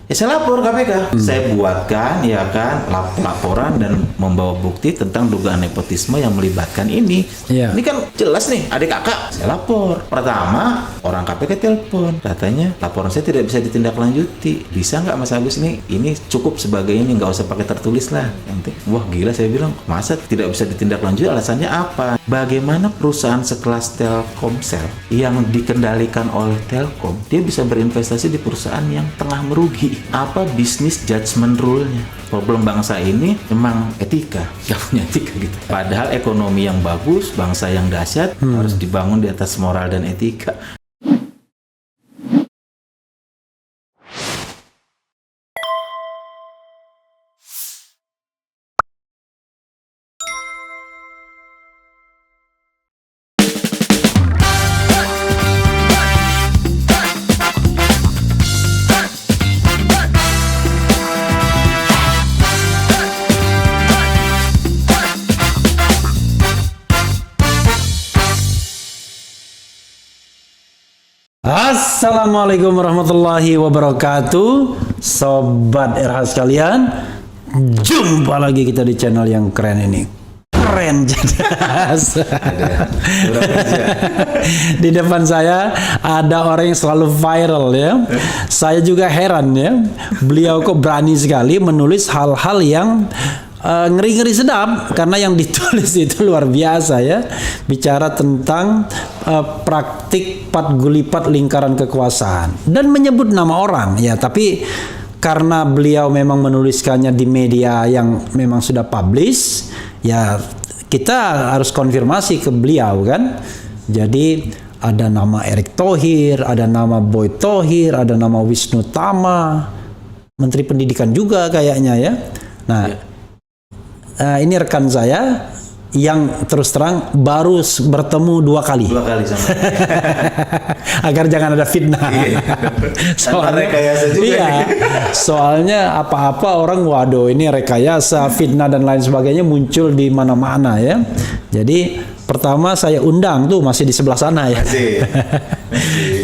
Ya saya lapor KPK. Saya buatkan ya kan laporan dan membawa bukti tentang dugaan nepotisme yang melibatkan ini. Iya. Ini kan jelas nih adik kakak. Saya lapor. Pertama orang KPK telepon, katanya laporan saya tidak bisa ditindaklanjuti. Bisa nggak Mas Agus nih? Ini cukup sebagai ini, nggak usah pakai tertulis lah. Nanti wah gila, saya bilang masa tidak bisa ditindaklanjuti, alasannya apa? Bagaimana perusahaan sekelas Telkomsel yang dikendalikan oleh Telkom dia bisa berinvestasi di perusahaan yang tengah merugi? Apa bisnis judgment rule-nya? Problem bangsa ini memang etika, nggak punya etika gitu. Padahal ekonomi yang bagus, bangsa yang dahsyat harus dibangun di atas moral dan etika. Assalamualaikum warahmatullahi wabarakatuh, Sobat RH sekalian. Jumpa lagi kita di channel yang keren ini. Keren jelas. Di depan saya ada orang yang selalu viral ya. Saya juga heran ya. Beliau kok berani sekali menulis hal-hal yang ngeri-ngeri sedap, karena yang ditulis itu luar biasa ya. Bicara tentang praktik pat gulipat lingkaran kekuasaan dan menyebut nama orang ya, tapi karena beliau memang menuliskannya di media yang memang sudah publish ya, kita harus konfirmasi ke beliau kan. Jadi ada nama Erick Thohir, ada nama Boy Thohir, ada nama Wisnu Tama, Menteri Pendidikan juga kayaknya ya. Nah, ini rekan saya yang terus terang baru bertemu dua kali sama agar jangan ada fitnah. Soalnya rekayasa juga. Iya, soalnya apa-apa orang waduh ini rekayasa, fitnah dan lain sebagainya muncul di mana-mana ya. Jadi pertama saya undang tuh masih di sebelah sana ya.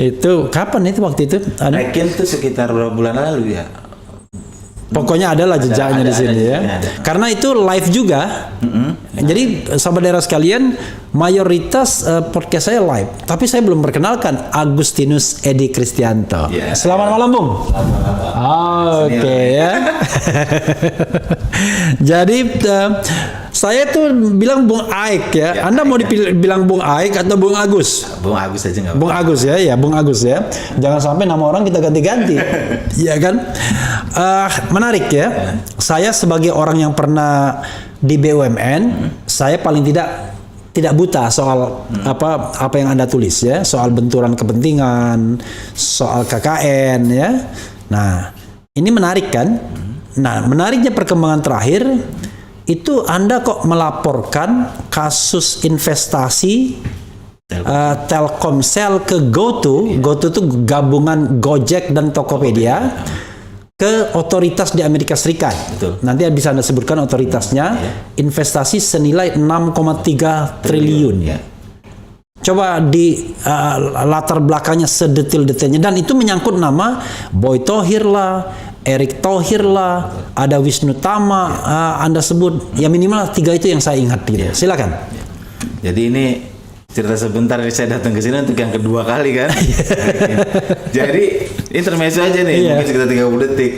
Itu kapan itu waktu itu? Mungkin tuh sekitar beberapa bulan lalu ya. Pokoknya adalah jejaknya di sini ya. Karena itu live juga. Jadi sahabat daerah sekalian, mayoritas podcast saya live. Tapi saya belum perkenalkan Agustinus Edi Kristianto. Selamat malam, Bung. Oke ya. Jadi saya tuh bilang Bung Aik ya. Anda mau dibilang Bung Aik atau Bung Agus? Bung Agus aja nggak apa-apa. Bung Agus ya, Bung Agus ya. Jangan sampai nama orang kita ganti-ganti. Iya kan? Menarik ya. Saya sebagai orang yang pernah di BUMN, saya paling tidak buta soal apa yang Anda tulis ya, soal benturan kepentingan, soal KKN ya. Nah, ini menarik kan? Nah, menariknya perkembangan terakhir itu Anda kok melaporkan kasus investasi Telkomsel ke GoTo. GoTo itu gabungan Gojek dan Tokopedia ke otoritas di Amerika Serikat. Betul. Nanti bisa Anda sebutkan otoritasnya. Investasi senilai 6,3 triliun. Coba di latar belakangnya sedetil-detilnya, dan itu menyangkut nama Boy Thohir lah, Erick Thohir lah, ada Wisnu Tama, Anda sebut ya, minimal 3 itu yang saya ingat gitu. Silakan. Jadi ini cerita sebentar, saya datang ke sini untuk yang kedua kali kan. Jadi intermezzo aja nih, mungkin sekitar 30 detik.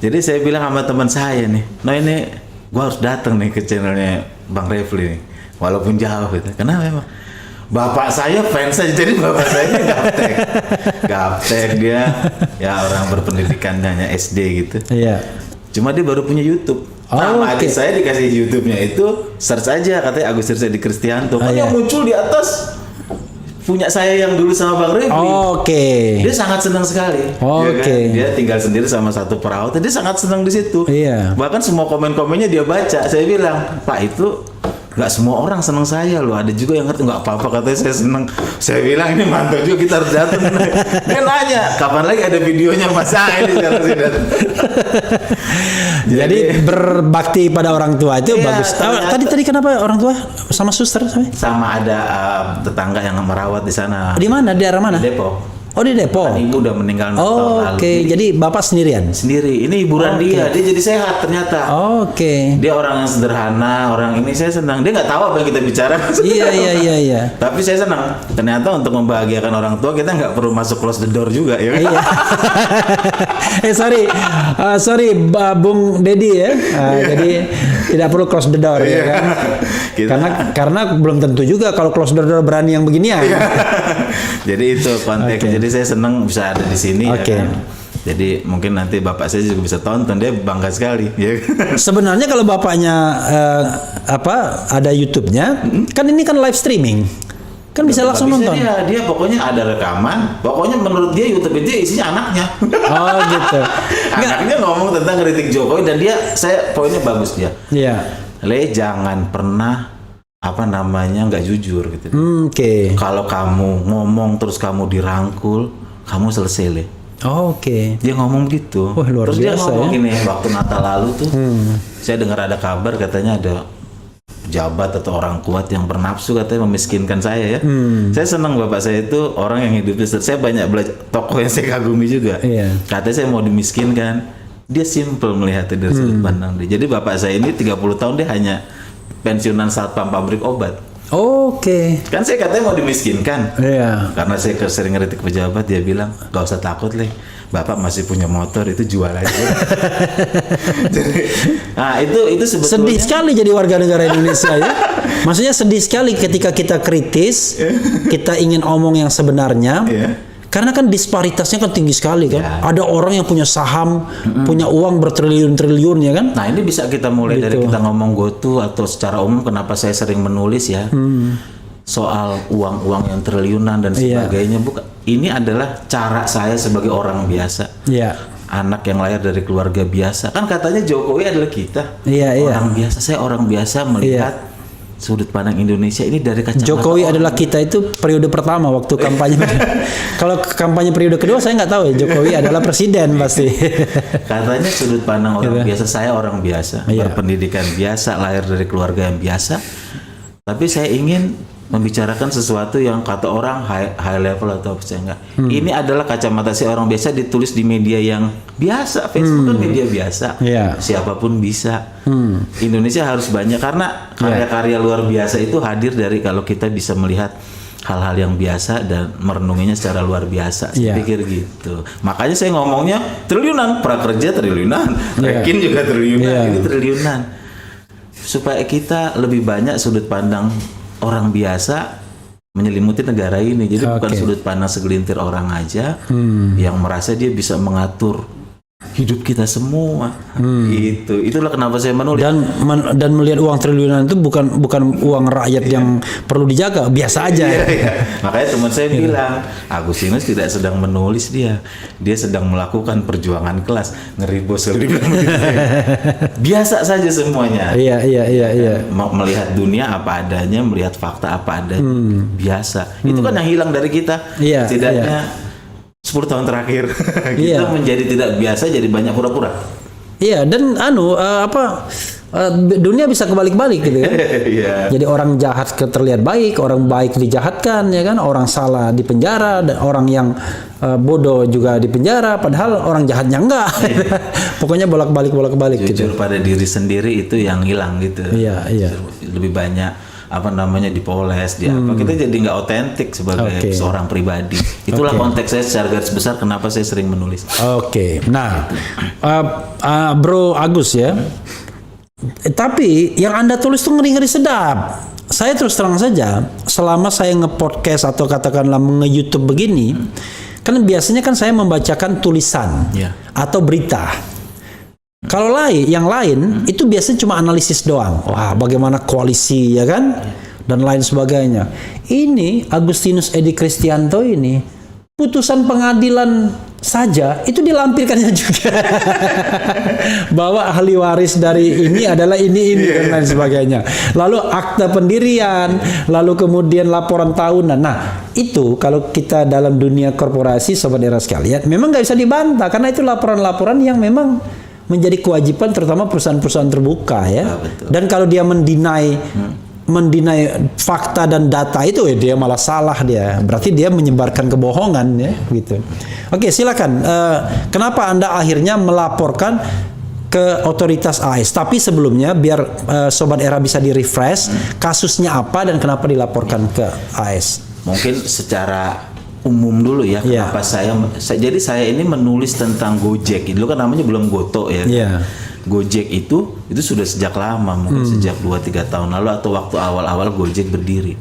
Jadi saya bilang sama teman saya nih, nah ini gua harus datang nih ke channelnya Bang Refli nih, walaupun jauh gitu. Kenapa emang? Bapak saya fans aja, jadi bapak saya gaptek dia, ya orang berpendidikan hanya SD gitu. Iya. Cuma dia baru punya YouTube. Adik saya dikasih YouTube-nya itu search aja, katanya Agustinus Edi Kristianto. Yang muncul di atas punya saya yang dulu sama Bang Refli. Dia sangat senang sekali. Dia tinggal sendiri sama satu perawat, dia sangat senang di situ. Bahkan semua komen-komennya dia baca. Saya bilang, Pak, itu nggak semua orang senang saya loh, ada juga yang ngerti. Nggak apa-apa, katanya saya senang. Saya bilang ini mantap juga, kita harus datang. Dia nanya kapan lagi ada videonya Mas ini. Jadi berbakti pada orang tua itu bagus. Tadi kenapa orang tua sama suster? Sama ada tetangga yang merawat di sana. Di mana? Di daerah mana? Di Depok. Oh di Depok. Kan ibu udah meninggal 6 tahun Oh, lalu. oke. Jadi bapak sendirian. Sendiri. Ini hiburan dia jadi sehat ternyata. Oke. Dia orang yang sederhana, orang ini saya senang. Dia nggak tahu apa yang kita bicara. Iya. Tapi saya senang. Ternyata untuk membahagiakan orang tua kita nggak perlu masuk close the door juga ya. Iya. Sorry, Bung Dedi ya. Jadi tidak perlu close the door ya kan. Karena belum tentu juga kalau close the door berani yang beginian. Jadi itu konteks. Oke. Jadi saya senang bisa ada di sini Oke. ya kan. Jadi mungkin nanti bapak saya juga bisa tonton, dia bangga sekali. Ya. Sebenarnya kalau bapaknya ada YouTube-nya, kan ini kan live streaming, kan bisa langsung Bisa nonton. dia pokoknya ada rekaman. Pokoknya menurut dia YouTube itu isinya anaknya. Oh gitu. Anaknya ngomong tentang kritik Jokowi dan poinnya bagus dia. Iya. Jangan pernah nggak jujur gitu. Oke. Kalau kamu ngomong terus kamu dirangkul, kamu selesai Le. Oke. Dia ngomong gitu. Wah, luar terus dia biasa, ngomong ya. gini, waktu Natal lalu tuh, saya dengar ada kabar katanya ada pejabat atau orang kuat yang bernafsu katanya memiskinkan saya ya. Saya senang bapak saya itu orang yang hidupnya saya banyak belajar tokoh yang saya kagumi juga. Iya. Katanya saya mau dimiskinkan. Dia simple melihatnya dari sudut pandang dia. Jadi bapak saya ini 30 tahun dia hanya pensiunan satpam pabrik obat. Oke. Kan saya katanya mau dimiskinkan. Iya. Karena saya sering ngeritik pejabat, dia bilang, gak usah takut Le, bapak masih punya motor, itu jual aja. Jadi, nah itu sebetulnya Sedih sekali jadi warga negara Indonesia ya. Maksudnya sedih sekali ketika kita kritis, kita ingin omong yang sebenarnya. Iya. Karena kan disparitasnya kan tinggi sekali kan. Ya. Ada orang yang punya saham, punya uang bertriliun-triliun ya kan. Nah ini bisa kita mulai dari kita ngomong GoTo atau secara umum kenapa saya sering menulis ya soal uang-uang yang triliunan dan sebagainya. Ini adalah cara saya sebagai orang biasa, anak yang lahir dari keluarga biasa. Kan katanya Jokowi adalah kita, orang biasa. Saya orang biasa melihat sudut pandang Indonesia ini dari kacamata Jokowi adalah kita itu periode pertama waktu kampanye. Kalau kampanye periode kedua saya nggak tahu ya. Jokowi adalah presiden pasti. Katanya sudut pandang orang biasa, saya orang biasa, berpendidikan biasa, lahir dari keluarga yang biasa. Tapi saya ingin membicarakan sesuatu yang kata orang high level atau apa enggak. Ini adalah kacamata si orang biasa ditulis di media yang biasa. Facebook kan media biasa. Siapapun bisa. Indonesia harus banyak karena karya-karya luar biasa itu hadir dari kalau kita bisa melihat hal-hal yang biasa dan merenunginya secara luar biasa. Saya pikir gitu. Makanya saya ngomongnya triliunan, prakerja triliunan, Rekin juga triliunan, ini triliunan. Supaya kita lebih banyak sudut pandang orang biasa menyelimuti negara ini. Jadi bukan sudut pandang segelintir orang aja yang merasa dia bisa mengatur hidup kita semua. Itulah kenapa saya menulis. Dan melihat uang triliunan itu bukan uang rakyat yang perlu dijaga, biasa aja. Makanya teman saya bilang, Agustinus tidak sedang menulis dia sedang melakukan perjuangan kelas. Ngeri bos kali bilang begitu. Biasa saja semuanya. Iya. Melihat dunia apa adanya, melihat fakta apa adanya. Biasa. Itu kan yang hilang dari kita. Setidaknya 10 tahun terakhir kita menjadi tidak biasa, jadi banyak pura-pura. Iya, dan dunia bisa kebalik-balik gitu kan. Jadi orang jahat terlihat baik, orang baik dijahatkan ya kan, orang salah dipenjara, dan orang yang bodoh juga dipenjara, padahal orang jahatnya enggak. Pokoknya bolak-balik Jujur gitu. pada diri sendiri itu yang hilang gitu. Iya. Lebih banyak dipoles kita jadi nggak otentik sebagai seorang pribadi. Itulah konteks saya secara garis besar kenapa saya sering menulis. Nah Bro Agus ya, tapi yang Anda tulis tuh ngeri-ngeri sedap. Saya terus terang saja, selama saya nge-podcast atau katakanlah nge-YouTube begini, kan biasanya kan saya membacakan tulisan atau berita. Kalau yang lain itu biasanya cuma analisis doang. Wah, bagaimana koalisi ya kan? Dan lain sebagainya. Ini Agustinus Edi Kristianto ini putusan pengadilan saja itu dilampirkannya juga. Bahwa ahli waris dari ini adalah ini dan lain sebagainya. Lalu akta pendirian, lalu kemudian laporan tahunan. Nah, itu kalau kita dalam dunia korporasi sobat era sekalian, memang nggak bisa dibantah karena itu laporan-laporan yang memang menjadi kewajiban terutama perusahaan-perusahaan terbuka ya. Dan kalau dia mendinai mendinai fakta dan data itu, ya dia malah salah dia. Berarti dia menyebarkan kebohongan ya gitu. Oke, silakan. Kenapa Anda akhirnya melaporkan ke otoritas AS? Tapi sebelumnya biar Sobat Era bisa di-refresh, kasusnya apa dan kenapa dilaporkan ke AS? Mungkin secara umum dulu ya, kenapa jadi saya ini menulis tentang Gojek. Dulu kan namanya belum Goto ya. Gojek itu sudah sejak lama, mungkin sejak 2-3 tahun lalu atau waktu awal-awal Gojek berdiri.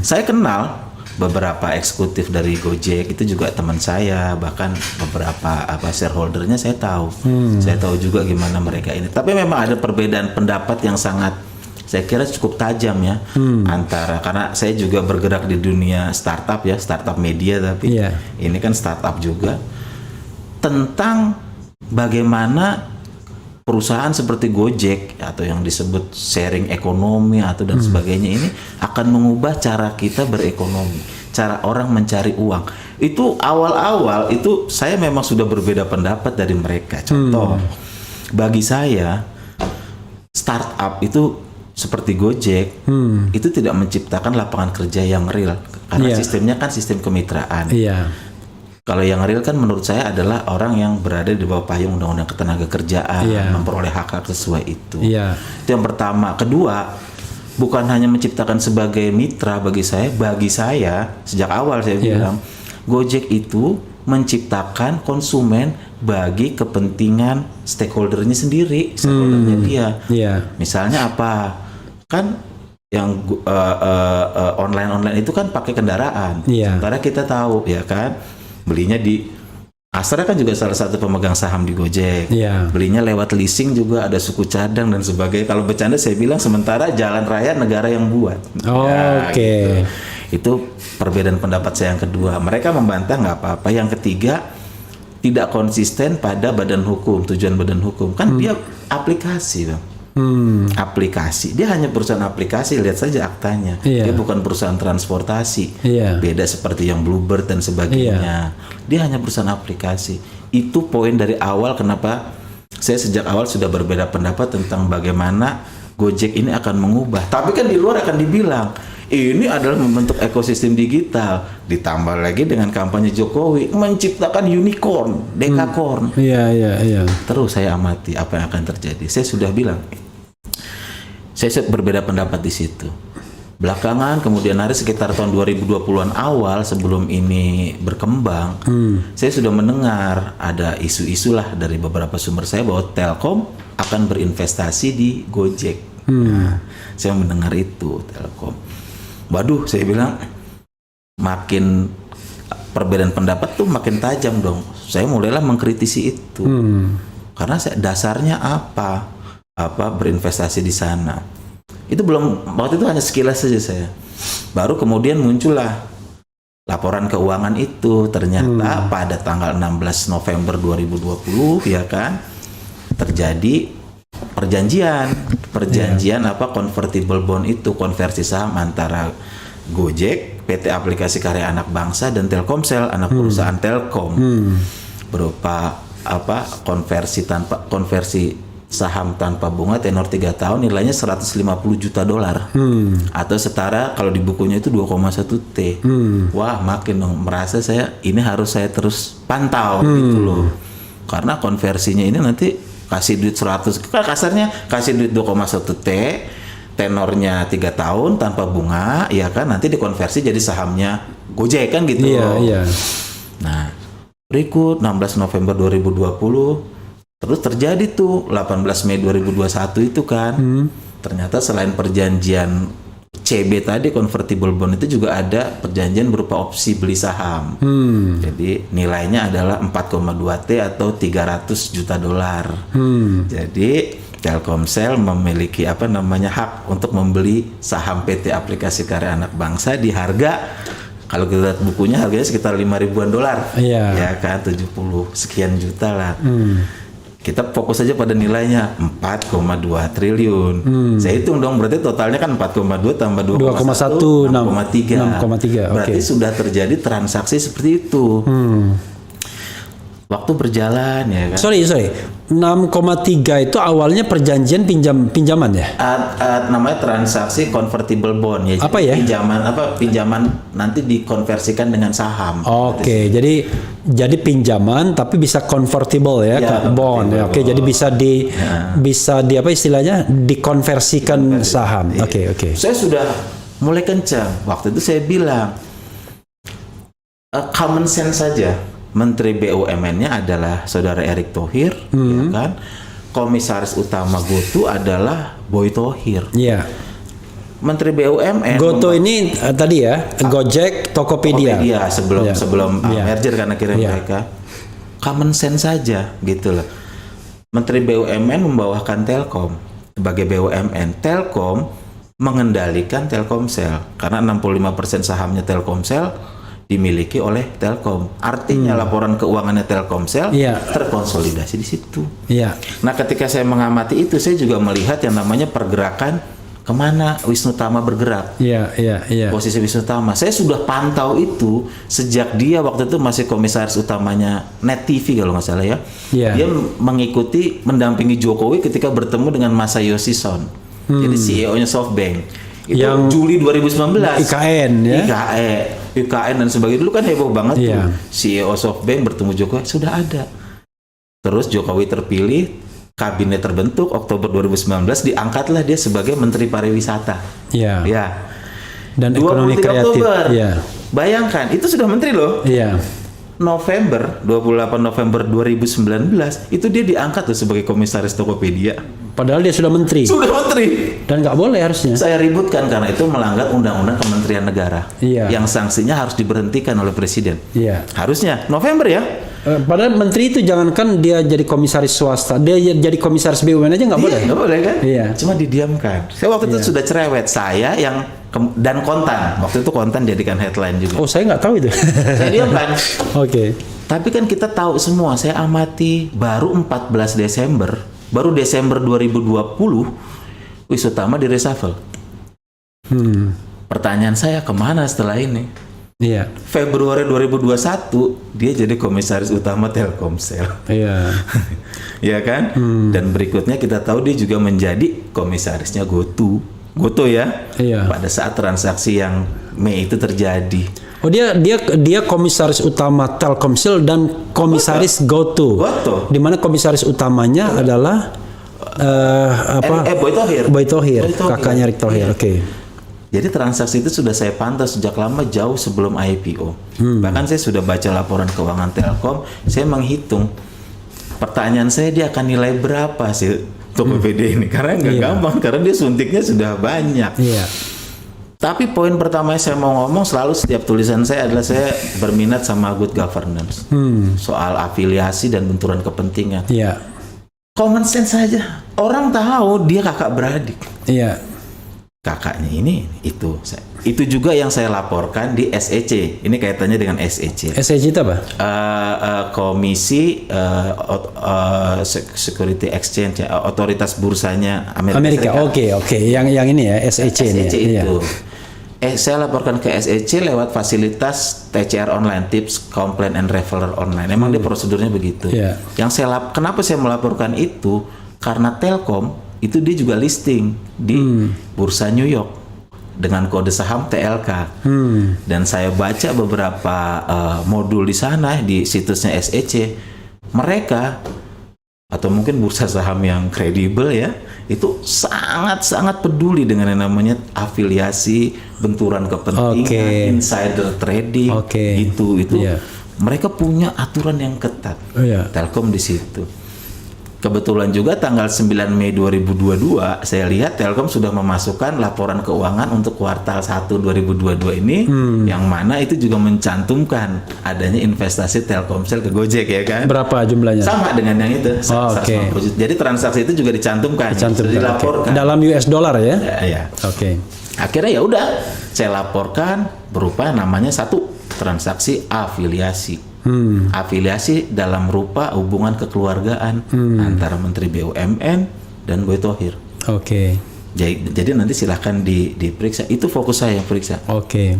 Saya kenal beberapa eksekutif dari Gojek, itu juga teman saya, bahkan beberapa shareholdernya saya tahu. Saya tahu juga gimana mereka ini. Tapi memang ada perbedaan pendapat yang sangat, saya kira cukup tajam ya, antara, karena saya juga bergerak di dunia startup ya, startup media, tapi ini kan startup juga, tentang bagaimana perusahaan seperti Gojek atau yang disebut sharing ekonomi atau dan sebagainya ini akan mengubah cara kita berekonomi, cara orang mencari uang. Itu awal-awal itu saya memang sudah berbeda pendapat dari mereka. Contoh, bagi saya startup itu seperti Gojek itu tidak menciptakan lapangan kerja yang real, karena sistemnya kan sistem kemitraan. Kalau yang real kan menurut saya adalah orang yang berada di bawah payung Undang-Undang Ketenagakerjaan, memperoleh hak sesuai itu. Itu yang pertama. Kedua, bukan hanya menciptakan sebagai mitra bagi saya sejak awal saya bilang, Gojek itu menciptakan konsumen bagi kepentingan stakeholdernya sendiri, stakeholdernya dia. Misalnya apa? Kan yang online itu kan pakai kendaraan. Sementara kita tahu ya kan, belinya di Astra kan juga salah satu pemegang saham di Gojek. Belinya lewat leasing juga, ada suku cadang dan sebagainya. Kalau bercanda saya bilang, sementara jalan raya negara yang buat. Gitu. Itu perbedaan pendapat saya yang kedua. Mereka membantah nggak apa-apa. Yang ketiga, tidak konsisten pada badan hukum, tujuan badan hukum. Kan dia aplikasi, Bang. Aplikasi, dia hanya perusahaan aplikasi, lihat saja aktanya. Dia bukan perusahaan transportasi, beda seperti yang Bluebird dan sebagainya. Dia hanya perusahaan aplikasi. Itu poin dari awal kenapa saya sejak awal sudah berbeda pendapat tentang bagaimana Gojek ini akan mengubah. Tapi kan di luar akan dibilang ini adalah membentuk ekosistem digital, ditambah lagi dengan kampanye Jokowi menciptakan unicorn, dekakorn. Terus saya amati apa yang akan terjadi. Saya sudah bilang, saya berbeda pendapat di situ. Belakangan kemudian hari sekitar tahun 2020-an awal sebelum ini berkembang, saya sudah mendengar ada isu-isu lah dari beberapa sumber saya bahwa Telkom akan berinvestasi di Gojek. Saya mendengar itu Telkom. Waduh, saya bilang makin perbedaan pendapat tuh makin tajam dong. Saya mulailah mengkritisi itu. Karena dasarnya apa berinvestasi di sana. Itu belum, waktu itu hanya sekilas saja saya. Baru kemudian muncullah laporan keuangan itu. Ternyata pada tanggal 16 November 2020 ya kan, terjadi perjanjian convertible bond itu, konversi saham antara Gojek, PT Aplikasi Karya Anak Bangsa dan Telkomsel, anak perusahaan Telkom, berupa konversi saham tanpa bunga tenor 3 tahun nilainya $150 juta atau setara kalau di bukunya itu 2,1 T. Wah, makin dong merasa saya ini harus saya terus pantau gitu loh, karena konversinya ini nanti kasih duit 100, kasarnya kasih duit 2,1 T, tenornya 3 tahun tanpa bunga, ya kan, nanti dikonversi jadi sahamnya Gojek kan gitu. Nah, berikut 16 November 2020, terus terjadi tuh 18 Mei 2021 itu kan, ternyata selain perjanjian CB tadi, convertible bond, itu juga ada perjanjian berupa opsi beli saham. Jadi nilainya adalah 4,2 T atau $300 juta. Jadi Telkomsel memiliki hak untuk membeli saham PT Aplikasi Karya Anak Bangsa di harga, kalau kita lihat bukunya harganya sekitar $5.000-an. Ya kan, 70 sekian juta lah. Kita fokus saja pada nilainya 4,2 triliun. Saya hitung dong, berarti totalnya kan 4,2 tambah 2,1 6,3. Berarti sudah terjadi transaksi seperti itu. waktu berjalan ya kan. Sorry. 6,3 itu awalnya perjanjian pinjaman ya? Namanya transaksi convertible bond ya. Apa ya? Pinjaman nanti dikonversikan dengan saham. Oke, jadi pinjaman tapi bisa convertible ya, Ya, ke bond. Ya. Oke, jadi bisa di apa istilahnya dikonversikan saham. Oke. Saya sudah mulai kencang. Waktu itu saya bilang common sense saja. Menteri BUMN-nya adalah saudara Erick Thohir, ya kan? Komisaris utama GoTo adalah Boy Thohir. Iya. Menteri BUMN GoTo ini tadi ya, Gojek, Tokopedia. sebelum Iya. merger karena kira Iya. mereka common sense saja gitu loh. Menteri BUMN membawakan Telkom sebagai BUMN. Telkom mengendalikan Telkomsel karena 65% sahamnya Telkomsel dimiliki oleh Telkom. Artinya laporan keuangannya Telkomsel Iya. terkonsolidasi di situ. Iya. Nah, ketika saya mengamati itu, saya juga melihat yang namanya pergerakan kemana Wisnu Tama bergerak. Iya. Posisi Wisnu Tama, saya sudah pantau itu sejak dia waktu itu masih komisaris utamanya Net TV kalau nggak salah ya. Iya. Dia mengikuti, mendampingi Jokowi ketika bertemu dengan Masayoshi Son, jadi CEO-nya SoftBank. Itu Yang Juli 2019. IKN ya. IKN dan sebagainya dulu kan heboh banget Iya. tuh. CEO SoftBank bertemu Jokowi sudah ada. Terus Jokowi terpilih, kabinet terbentuk Oktober 2019, diangkatlah dia sebagai Menteri Pariwisata. Iya. Ya. Dan ekonomi 23 kreatif. Oktober. Iya. Bayangkan, itu sudah menteri loh. Iya. 28 November 2019 itu dia diangkat tuh sebagai komisaris Tokopedia. Padahal dia sudah menteri Sudah menteri. dan nggak boleh harusnya. Saya ributkan karena itu melanggar Undang-Undang Kementerian Negara. Iya. Yang sanksinya harus diberhentikan oleh Presiden. Iya. Harusnya November ya. Padahal menteri itu jangankan dia jadi komisaris swasta, dia jadi komisaris BUMN aja nggak boleh. Nggak boleh kan? Iya. Cuma didiamkan. Saya waktu itu sudah cerewet. Saya yang dan Kontan. Waktu itu Kontan jadikan headline juga. Oh, saya nggak tahu itu. Saya diamkan. Oke. Tapi kan kita tahu semua, saya amati baru 14 Desember, baru Desember 2020, Wisnu Tama di reshuffle. Pertanyaan saya, kemana setelah ini? Iya. Februari 2021, dia jadi komisaris utama Telkomsel. Iya. Ya kan? Dan berikutnya kita tahu dia juga menjadi komisarisnya GoTo ya. Iya. Pada saat transaksi yang Mei itu terjadi. Oh, dia komisaris utama Telkomsel dan komisaris GoTo. GoTo. Di mana komisaris utamanya adalah Boy Thohir. Boy Thohir, kakaknya Erick Thohir. Iya. Oke. Jadi transaksi itu sudah saya pantau sejak lama, jauh sebelum IPO. Bahkan saya sudah baca laporan keuangan Telkom, saya menghitung. Pertanyaan saya, dia akan nilai berapa sih Tokopedia ini? Karena nggak gampang, karena dia suntiknya sudah banyak. Iya. Tapi poin pertama yang saya mau ngomong, selalu setiap tulisan saya adalah saya berminat sama good governance. Soal afiliasi dan benturan kepentingan. Iya. Common sense saja. Orang tahu dia kakak beradik. Iya. Kakaknya ini itu juga yang saya laporkan di SEC. Ini kaitannya dengan SEC. SEC itu apa? Komisi Security Exchange, otoritas bursanya Amerika. Oke. Yang ini ya SEC ini. SEC Iya. itu. Saya laporkan ke SEC lewat fasilitas TCR online, tips, complaint and referral online. Emang dia prosedurnya begitu. Iya. Yang kenapa saya melaporkan itu? Karena Telkom itu dia juga listing di Bursa New York dengan kode saham TLK. Dan saya baca beberapa modul di sana di situsnya SEC. Mereka atau mungkin bursa saham yang kredibel ya, itu sangat-sangat peduli dengan yang namanya afiliasi, benturan kepentingan, insider trading, itu. Iya. Mereka punya aturan yang ketat. Iya. Telkom di situ. Kebetulan juga tanggal 9 Mei 2022 saya lihat Telkom sudah memasukkan laporan keuangan untuk kuartal 1 2022 ini, yang mana itu juga mencantumkan adanya investasi Telkomsel ke Gojek ya kan. Berapa jumlahnya? Sama dengan yang itu. 150 juta. Jadi transaksi itu juga dicantumkan. Dilaporkan. Dalam US dollar ya? Ya. Oke. Akhirnya ya udah saya laporkan berupa namanya satu transaksi afiliasi. Afiliasi dalam rupa hubungan kekeluargaan antara Menteri BUMN dan Boy Thohir. Oke. Jadi nanti silahkan diperiksa. Itu fokus saya yang periksa. Oke.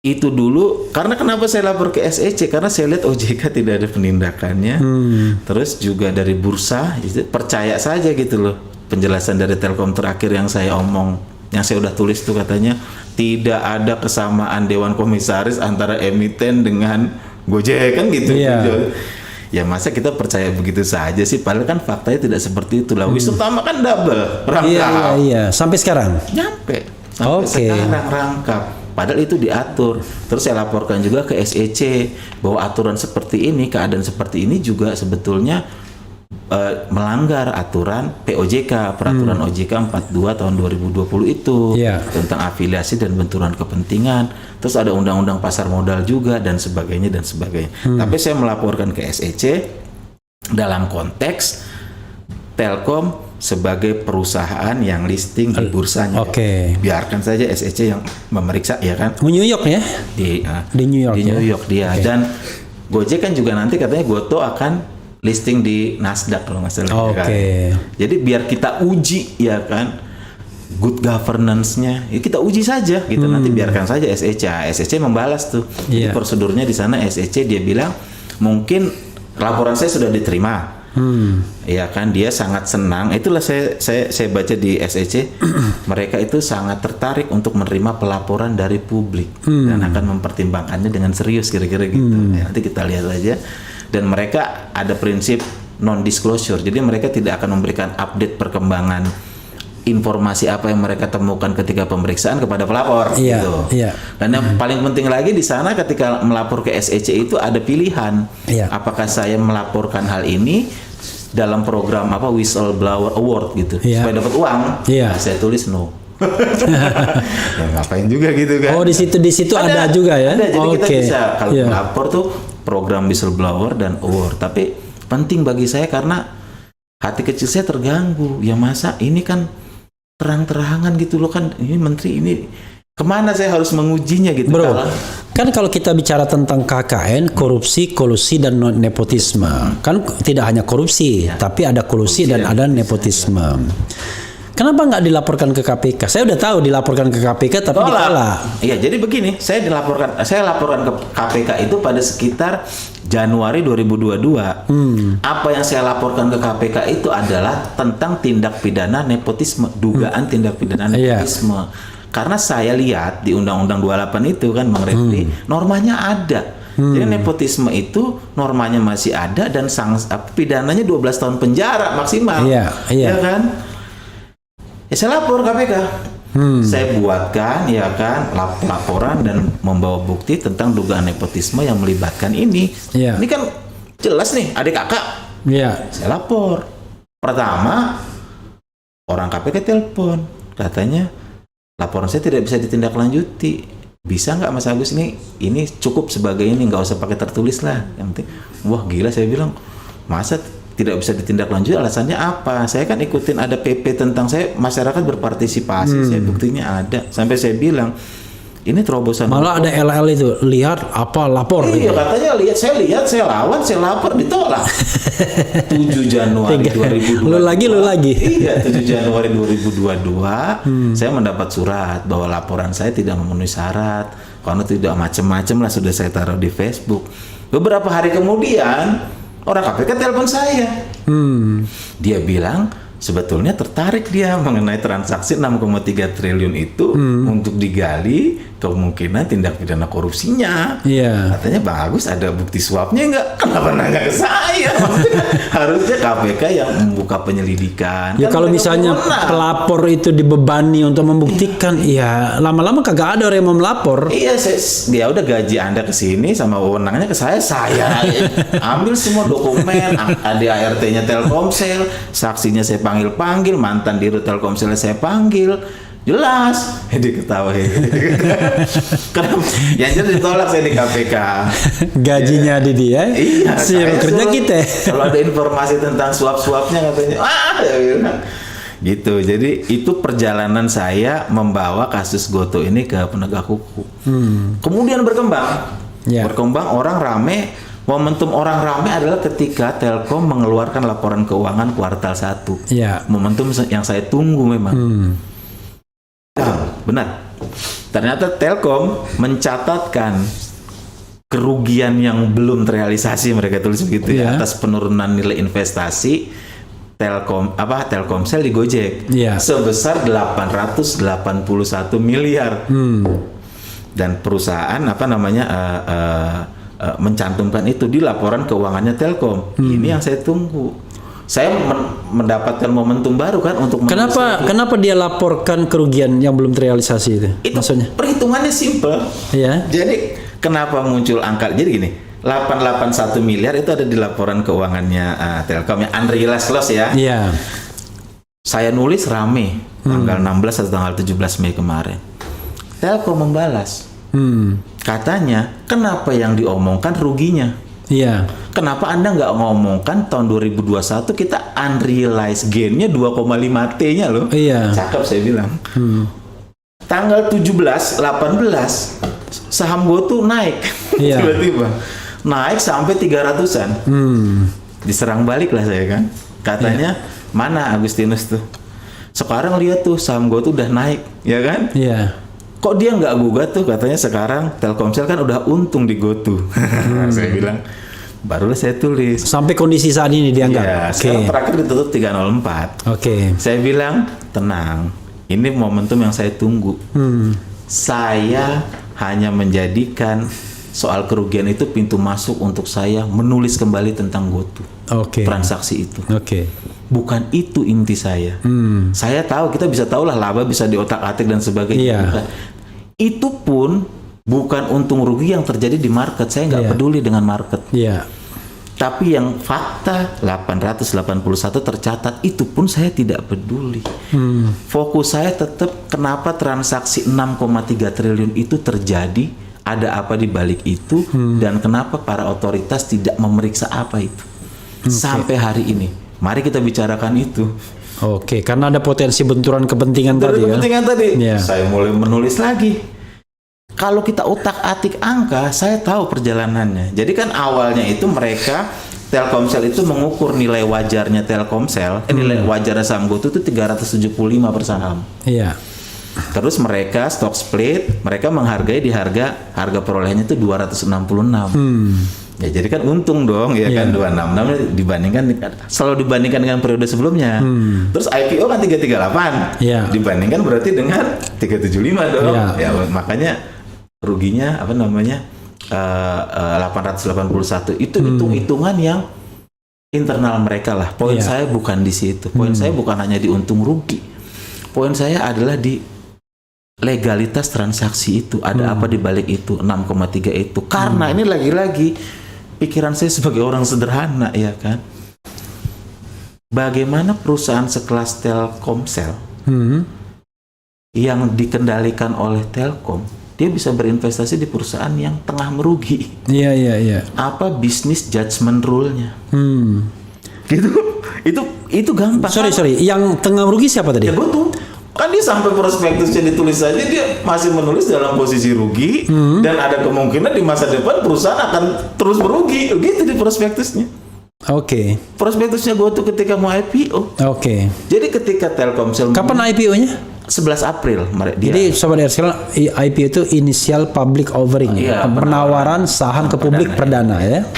Itu dulu karena kenapa saya lapor ke SEC, karena saya lihat OJK tidak ada penindakannya. Terus juga dari bursa itu percaya saja gitu loh. Penjelasan dari Telkom terakhir yang saya omong, yang saya udah tulis tuh, katanya tidak ada kesamaan dewan komisaris antara emiten dengan Gojek kan gitu. Iya. Ya masa kita percaya begitu saja sih, padahal kan faktanya tidak seperti itu lah. Wisnu Tama kan double rangkap. Iya. Sampai sekarang. Sampai Oke. sekarang rangkap. Padahal itu diatur. Terus saya laporkan juga ke SEC bahwa aturan seperti ini, keadaan seperti ini juga sebetulnya melanggar aturan POJK, peraturan OJK 42 tahun 2020 itu tentang afiliasi dan benturan kepentingan. Terus ada undang-undang pasar modal juga dan sebagainya dan sebagainya. Tapi saya melaporkan ke SEC dalam konteks Telkom sebagai perusahaan yang listing di bursanya. Biarkan saja SEC yang memeriksa, ya kan? New York ya? Di New York. Di New York dia. Dan Gojek kan juga nanti katanya Goto akan listing di Nasdaq kalau nggak salah. Kan? Jadi biar kita uji, ya kan, good governance-nya. Ya kita uji saja. Gitu nanti biarkan saja SEC. SEC membalas tuh. Jadi prosedurnya di sana SEC dia bilang mungkin laporan saya sudah diterima. Ya kan, dia sangat senang. Itulah saya baca di SEC mereka itu sangat tertarik untuk menerima pelaporan dari publik dan akan mempertimbangkannya dengan serius kira-kira gitu. Ya, nanti kita lihat aja. Dan mereka ada prinsip non disclosure. Jadi mereka tidak akan memberikan update perkembangan informasi apa yang mereka temukan ketika pemeriksaan kepada pelapor gitu. Dan yang paling penting lagi di sana ketika melapor ke SEC itu ada pilihan. Apakah saya melaporkan hal ini dalam program apa whistleblower award gitu supaya dapat uang? Nah, saya tulis no. Ya, ngapain juga gitu kan. Oh, di situ ada juga ya. Ada, jadi kita bisa kalau melapor tuh program whistleblower dan award. Tapi penting bagi saya karena hati kecil saya terganggu. Ya masa ini kan terang-terangan gitu loh, kan ini menteri ini kemana saya harus mengujinya gitu. Bro, kan kalau kita bicara tentang KKN, korupsi, kolusi, dan nepotisme, kan tidak hanya korupsi, tapi ada kolusi dan ada nepotisme. Kenapa nggak dilaporkan ke KPK? Saya udah tahu dilaporkan ke KPK, tapi ditolak. Iya, jadi begini, saya laporkan ke KPK itu pada sekitar Januari 2022. Apa yang saya laporkan ke KPK itu adalah tentang tindak pidana nepotisme, dugaan tindak pidana nepotisme. Karena saya lihat di Undang-Undang 28 itu kan, Bang Refli, normanya ada. Jadi nepotisme itu normanya masih ada dan pidananya 12 tahun penjara maksimal. Ya kan? Ya saya lapor KPK. Saya buatkan ya kan laporan dan membawa bukti tentang dugaan nepotisme yang melibatkan ini. Ini kan jelas nih adik kakak. Saya lapor. Pertama orang KPK telepon, katanya laporan saya tidak bisa ditindaklanjuti. Bisa nggak Mas Agus ini cukup sebagai ini, nggak usah pakai tertulis lah. Yang penting, wah gila, saya bilang masa tidak bisa ditindaklanjuti, alasannya apa? Saya kan ikutin ada PP tentang saya masyarakat berpartisipasi, saya buktinya ada. Sampai saya bilang ini terobosan. Malah ada LL itu lihat apa lapor. Iya gitu. Katanya lihat, saya lawan, saya lapor ditolak. 7 Januari 2022. Lu lagi. Iya, 7 Januari 2022 saya mendapat surat bahwa laporan saya tidak memenuhi syarat. Karena tidak macam-macam lah sudah saya taruh di Facebook. Beberapa hari kemudian orang KPK telepon saya. Dia bilang sebetulnya tertarik dia mengenai transaksi 6,3 triliun itu untuk digali kemungkinan tindak pidana korupsinya. Katanya Bang Agus ada bukti suapnya enggak? Kenapa nanya ke saya? Harusnya KPK yang membuka penyelidikan. Ya kan kalau misalnya pelapor itu dibebani untuk membuktikan, ya lama-lama kagak ada orang yang mau melapor. Iya, dia udah gaji Anda ke sini sama wewenangnya ke saya ambil semua dokumen, ADART-nya Telkomsel, saksinya saya panggil, mantan dirut Telkomsel saya panggil. Jelas, diketahui. Karena yang jelas ditolak saya di KPK. Gajinya di dia. Iya. Kerja kita. Kalau ada informasi tentang suap-suapnya katanya, gitu. Jadi itu perjalanan saya membawa kasus Goto ini ke penegak hukum. Kemudian berkembang orang rame. Momentum orang rame adalah ketika Telkom mengeluarkan laporan keuangan kuartal 1. Momentum yang saya tunggu memang. Benar. Ternyata Telkom mencatatkan kerugian yang belum terrealisasi, mereka tulis begitu ya, atas penurunan nilai investasi Telkomsel di Gojek sebesar 881 miliar. Dan perusahaan mencantumkan itu di laporan keuangannya Telkom. Ini yang saya tunggu. Saya mendapatkan momentum baru kan untuk Kenapa dia laporkan kerugian yang belum terrealisasi itu? Maksudnya? Perhitungannya simple. Ya. Jadi kenapa muncul angka? Jadi gini, 881 miliar itu ada di laporan keuangannya Telkom yang unrealized loss ya. Iya. Saya nulis rame tanggal 16 atau tanggal 17 Mei kemarin. Telkom membalas. Katanya, kenapa yang diomongkan ruginya? Iya. Kenapa Anda nggak ngomongkan tahun 2021 kita unrealized gain-nya 2,5 T-nya loh. Iya. Cakep saya bilang. Tanggal 17, 18 saham gue tuh naik. Tiba-tiba naik sampai 300-an. Diserang balik lah saya kan. Katanya, mana Agustinus tuh? Sekarang lihat tuh saham gue tuh udah naik, ya kan? Iya. Kok dia nggak gugat tuh? Katanya sekarang Telkomsel kan udah untung di GoTo. Saya bilang, barulah saya tulis. Sampai kondisi saat ini dianggap. Ya, sekarang terakhir ditutup 304. Saya bilang, tenang. Ini momentum yang saya tunggu. Saya hanya menjadikan soal kerugian itu pintu masuk untuk saya menulis kembali tentang GoTo. Transaksi itu. Bukan itu inti saya. Saya tahu, kita bisa tahu lah laba bisa diotak-atik dan sebagainya. Itu pun bukan untung rugi yang terjadi di market. Saya nggak peduli dengan market. Tapi yang fakta 881 tercatat itu pun saya tidak peduli. Fokus saya tetap kenapa transaksi 6,3 triliun itu terjadi, ada apa di balik itu, dan kenapa para otoritas tidak memeriksa apa itu. Sampai hari ini. Mari kita bicarakan itu. Karena ada potensi benturan kepentingan tadi. Saya mulai menulis lagi. Kalau kita utak-atik angka, saya tahu perjalanannya. Jadi kan awalnya itu mereka Telkomsel itu mengukur nilai wajarnya Telkomsel, nilai wajarnya saham GoTo itu 375 per saham. Terus mereka stock split, mereka menghargai di harga perolehannya itu 266. Ya jadi kan untung dong ya kan 266 selalu dibandingkan dengan periode sebelumnya. Terus IPO kan 338. Dibandingkan berarti dengan 375 dong. Ya makanya ruginya 881 itu hitung-hitungan yang internal mereka lah. Poin saya bukan di situ. Poin saya bukan hanya di untung rugi. Poin saya adalah di legalitas transaksi itu. Ada apa di balik itu 6,3 itu. Karena ini lagi-lagi pikiran saya sebagai orang sederhana ya kan. Bagaimana perusahaan sekelas Telkomsel yang dikendalikan oleh Telkom, dia bisa berinvestasi di perusahaan yang tengah merugi. Apa bisnis judgment rule-nya? Gitu. Itu gampang. Sorry. Yang tengah merugi siapa tadi? Ya GoTo. Kan dia sampai prospektusnya ditulis saja dia masih menulis dalam posisi rugi dan ada kemungkinan di masa depan perusahaan akan terus merugi. Gitu di prospektusnya. Prospektusnya GoTo ketika mau IPO. Jadi ketika Telkomsel kapan IPO-nya? 11 April. Jadi Sobat RSL, IPO itu Initial Public Offering, penawaran saham ke publik perdana ya.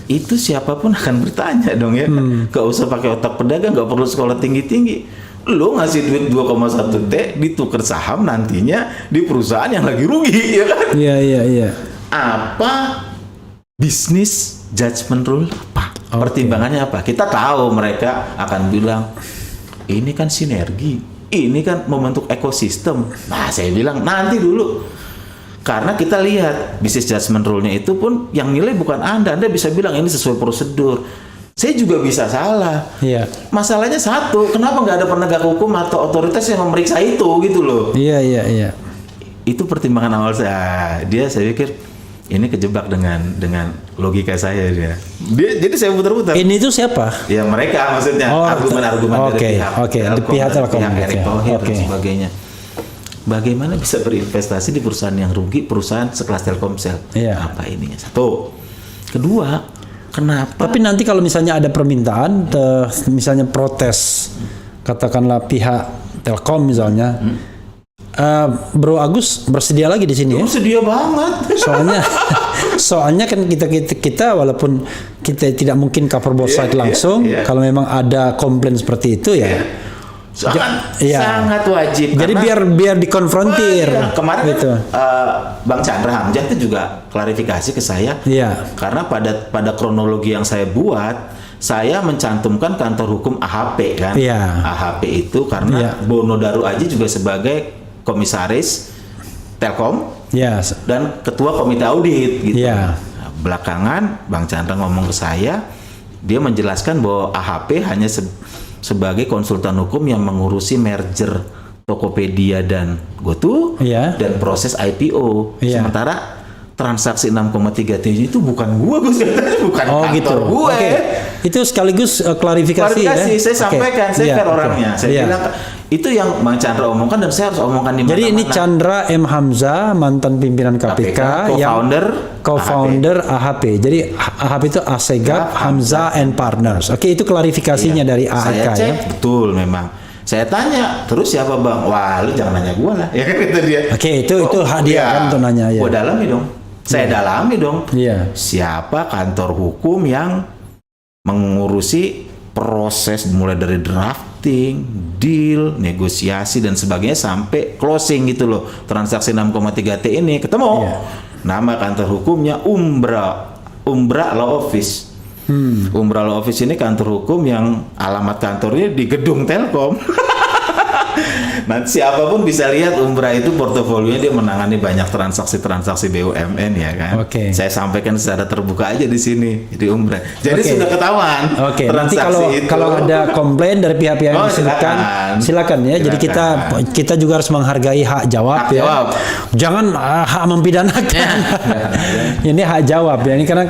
Itu siapapun akan bertanya dong ya. Gak usah pakai otak pedagang, gak perlu sekolah tinggi-tinggi. Lo ngasih duit 2,1 T ditukar saham nantinya di perusahaan yang lagi rugi ya kan? Apa bisnis judgment rule apa? Pertimbangannya apa? Kita tahu mereka akan bilang ini kan sinergi. Ini kan membentuk ekosistem. Nah, saya bilang nanti dulu. Karena kita lihat bisnis judgment rule-nya itu pun yang nilai bukan Anda. Anda bisa bilang ini sesuai prosedur. Saya juga bisa salah. Masalahnya satu, kenapa nggak ada penegak hukum atau otoritas yang memeriksa itu gitu loh. Itu pertimbangan awal saya. Saya pikir ini kejebak dengan logika saya dia. Jadi saya putar-putar. Ini itu siapa? Ya mereka maksudnya argumen-argumen dari pihak Telkom, pihak Erick Thohir dan sebagainya. Bagaimana bisa berinvestasi di perusahaan yang rugi, perusahaan sekelas Telkomsel? Apa ininya? Satu. Kedua, kenapa? Tapi nanti kalau misalnya ada permintaan, misalnya protes, katakanlah pihak Telkom misalnya, Bro Agus bersedia lagi di sini ya? Sedia banget. Soalnya kan kita walaupun kita tidak mungkin cover both side langsung, kalau memang ada komplain seperti itu ya. Sangat wajib. Jadi biar dikonfrontir. Kemarin gitu. Bang Chandra Hamzah itu juga klarifikasi ke saya. Iya. Karena pada kronologi yang saya buat, saya mencantumkan kantor hukum AHP kan. Iya. AHP itu karena Bono Daru Aji juga sebagai komisaris Telkom dan ketua komite audit gitu. Iya. Belakangan Bang Chandra ngomong ke saya, dia menjelaskan bahwa AHP hanya sebagai konsultan hukum yang mengurusi merger Tokopedia dan GoTo dan proses IPO. Sementara transaksi 6,3 triliun itu bukan gua, bukan kantor gue. Itu sekaligus klarifikasi ya. Saya sampaikan, saya fair orangnya. Saya bilang itu yang Bang Chandra omongkan dan saya harus omongkan di mana-mana. Jadi ini Chandra M. Hamzah, mantan pimpinan KPK co-founder AHP. Jadi AHP itu Assegaf Hamzah and Partners. Oke, itu klarifikasinya dari AHK. Saya cek betul memang. Saya tanya, terus siapa Bang? Wah, lu jangan nanya gua lah. Ya kan kata dia. Oke, itu hak dia kan untuk nanya ya. Gua dalami dong. Saya dalami dong. Iya. Siapa kantor hukum yang mengurusi proses mulai dari drafting, deal, negosiasi dan sebagainya sampai closing gitu loh. Transaksi 6,3 T ini ketemu. Nama kantor hukumnya Umbra Law Office. Umbra Law Office ini kantor hukum yang alamat kantornya di gedung Telkom. Nanti siapapun bisa lihat Umbra itu portofolionya dia menangani banyak transaksi-transaksi BUMN ya kan. Saya sampaikan secara terbuka aja di sini di Umbra. Jadi sudah ketahuan. Nanti kalau ada komplain dari pihak-pihak yang disebutkan, silakan ya. Jadi kita juga harus menghargai hak jawab ya. Jangan hak mempidanakan. Ini hak jawab ya. Ini karena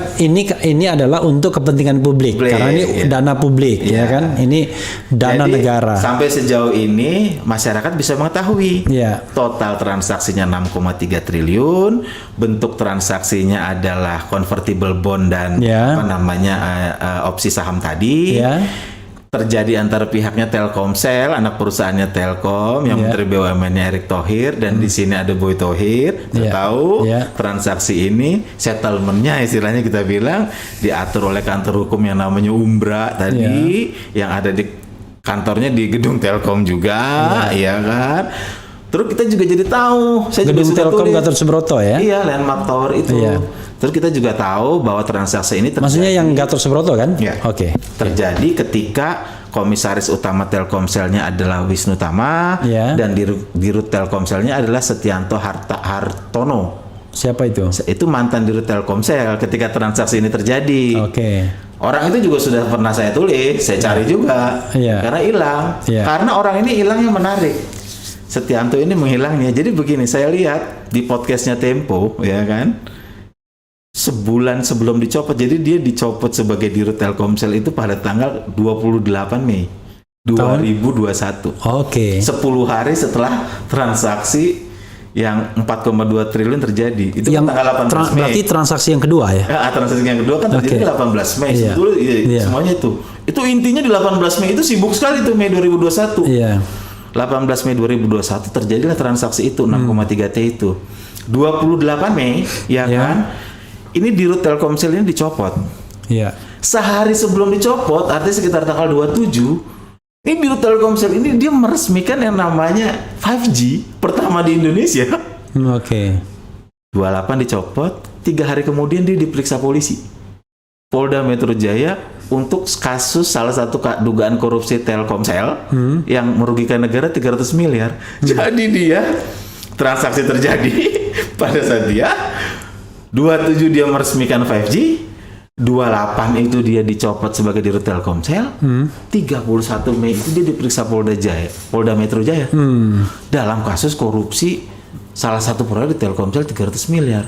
ini adalah untuk kepentingan publik. Karena ini dana publik ya kan. Ini dana negara. Sampai sejauh ini masyarakat bisa mengetahui total transaksinya 6,3 triliun, bentuk transaksinya adalah convertible bond dan opsi saham tadi. Terjadi antara pihaknya Telkomsel, anak perusahaannya Telkom, yang Menteri BUMN-nya Erick Thohir, dan di sini ada Boy Thohir. Tahu transaksi ini settlement-nya istilahnya kita bilang diatur oleh kantor hukum yang namanya Umbra tadi, yang ada di kantornya di gedung Telkom juga, ya kan. Terus kita juga jadi tahu, saya gedung juga Telkom Gatot Subroto ya. Iya, Landmark Tower itu. Terus kita juga tahu bahwa transaksi ini maksudnya yang Gatot Subroto kan? Terjadi ketika komisaris utama Telkomselnya adalah Wisnu Tama dan dirut Telkomselnya adalah Setianto Hartono. Siapa itu? Itu mantan dirut Telkomsel ketika transaksi ini terjadi. Orang itu juga sudah pernah saya tulis, saya cari juga, karena hilang. Karena orang ini hilang yang menarik. Setianto ini menghilangnya. Jadi begini, saya lihat di podcastnya Tempo, ya kan, sebulan sebelum dicopot. Jadi dia dicopot sebagai dirut Telkomsel itu pada tanggal 28 Mei 2021. 10 hari setelah transaksi yang 4,2 triliun terjadi. Itu yang tanggal 18 Mei. Berarti transaksi yang kedua ya? Transaksi yang kedua kan terjadi 18 Mei. Sebetulnya semuanya itu. Itu intinya di 18 Mei itu sibuk sekali tuh Mei 2021. 18 Mei 2021 terjadilah transaksi itu 6,3 T itu. 28 Mei kan. Ini dirut Telkomsel ini dicopot. Sehari sebelum dicopot, artinya sekitar tanggal 27, ini dirut Telkomsel ini dia meresmikan yang namanya 5G pertama di Indonesia. 28 dicopot, 3 hari kemudian dia diperiksa polisi. Polda Metro Jaya untuk kasus salah satu dugaan korupsi Telkomsel yang merugikan negara 300 miliar. Jadi dia transaksi terjadi pada saat dia 27 dia meresmikan 5G, 28 itu dia dicopot sebagai dirut Telkomsel, 31 Mei itu dia diperiksa Polda Metro Jaya dalam kasus korupsi salah satu proyek di Telkomsel 300 miliar.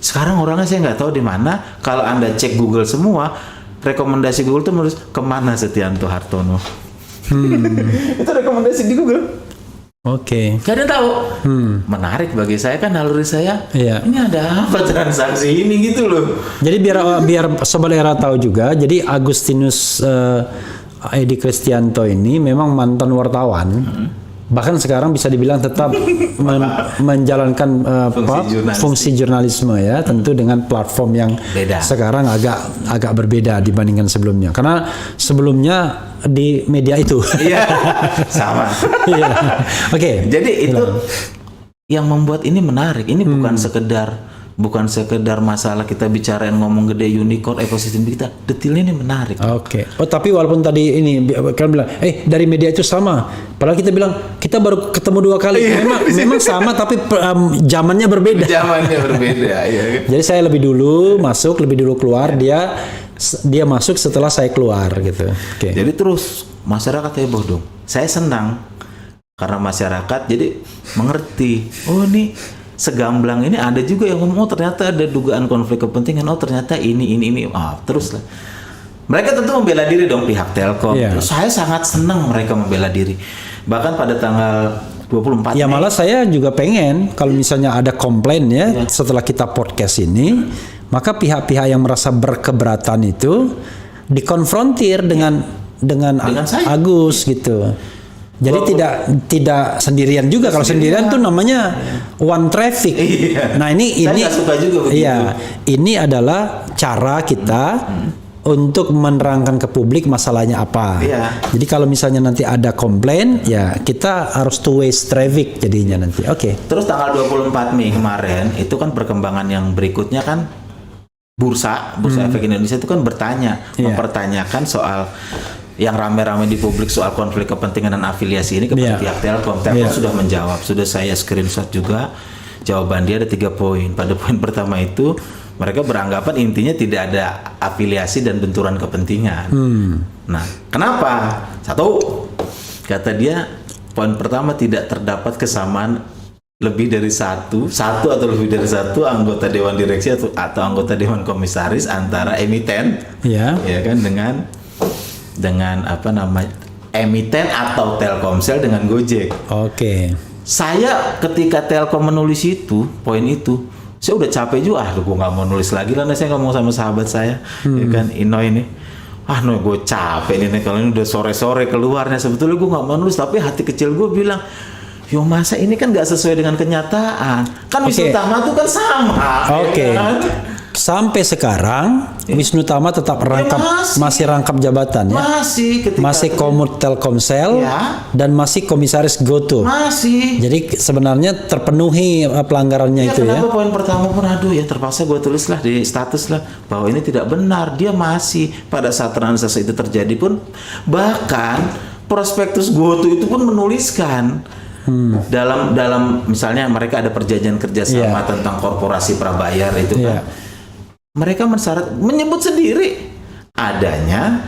Sekarang orangnya saya nggak tahu di mana. Kalau Anda cek Google semua, rekomendasi Google tuh menulis kemana Setianto Hartono. Itu rekomendasi di Google. Gak ada tahu. Menarik bagi saya kan, naluri saya. Ini ada apa transaksi ini gitu loh. Jadi biar sobat era tahu juga. Jadi Agustinus Edi Kristianto ini memang mantan wartawan bahkan sekarang bisa dibilang tetap menjalankan fungsi jurnalisme ya, tentu dengan platform yang beda. Sekarang agak berbeda dibandingkan sebelumnya, karena sebelumnya di media itu. Iya, sama. Iya. Oke. Jadi itu yang membuat ini menarik. Ini bukan sekedar masalah kita bicara yang ngomong gede unicorn ekosistem kita, detailnya ini menarik. Oke. Oh, tapi walaupun tadi ini kalian bilang, dari media itu sama. Padahal kita bilang kita baru ketemu 2 kali. Memang sama, tapi zamannya berbeda. Zamannya berbeda. Ya. Jadi saya lebih dulu masuk, lebih dulu keluar. Dia masuk setelah saya keluar gitu. Oke. Jadi terus masyarakat heboh dong. Saya senang karena masyarakat jadi mengerti. Oh ini segamblang ini, ada juga yang ngomong, oh ternyata ada dugaan konflik kepentingan, oh ternyata ini, terus lah. Mereka tentu membela diri dong, pihak Telkom. Terus saya sangat senang mereka membela diri. Bahkan pada tanggal 24 ya Mei, malah saya juga pengen kalau misalnya ada komplain ya setelah kita podcast ini, maka pihak-pihak yang merasa berkeberatan itu dikonfrontir dengan Agus gitu. Jadi tidak sendirian juga. Kalau sendirian tuh namanya one traffic. Nah ini nggak suka juga begitu. Iya, ini adalah cara kita untuk menerangkan ke publik masalahnya apa. Jadi kalau misalnya nanti ada komplain, ya kita harus two way traffic jadinya nanti. Oke. Terus tanggal 24 Mei kemarin itu kan perkembangan yang berikutnya kan Bursa Efek Indonesia itu kan mempertanyakan soal yang rame-rame di publik soal konflik kepentingan dan afiliasi ini kepada pihak Telkom. Telkom sudah menjawab, sudah saya screenshot juga. Jawaban dia ada 3 poin. Pada poin pertama itu mereka beranggapan intinya tidak ada afiliasi dan benturan kepentingan. Nah, kenapa? 1, kata dia, poin pertama tidak terdapat kesamaan lebih dari satu atau lebih dari satu anggota dewan direksi atau anggota dewan komisaris antara emiten, ya kan, dengan apa namanya, emiten atau Telkomsel dengan Gojek. Oke. Saya ketika Telkom menulis itu, poin itu, saya udah capek juga. Gue nggak mau nulis lagi lah. Saya ngomong sama sahabat saya, ya kan, Ino ini. No, gue capek nih kalau ini udah sore-sore keluarnya. Sebetulnya gue nggak mau nulis, tapi hati kecil gue bilang, yo masa ini kan nggak sesuai dengan kenyataan. Kan Wisnu Tama tuh kan sama. Oke. Ya kan? Sampai sekarang Wisnu Tama tetap masih rangkap jabatan ya. Masih Komut Telkomsel dan masih komisaris GoTo. Jadi sebenarnya terpenuhi pelanggarannya itu ya. Kenapa poin pertama pun ya terpaksa gue tulis lah di status lah bahwa ini tidak benar. Dia masih pada saat transaksi itu terjadi pun, bahkan prospektus GoTo itu pun menuliskan dalam misalnya mereka ada perjanjian kerjasama tentang korporasi prabayar itu kan. Mereka menyebut sendiri adanya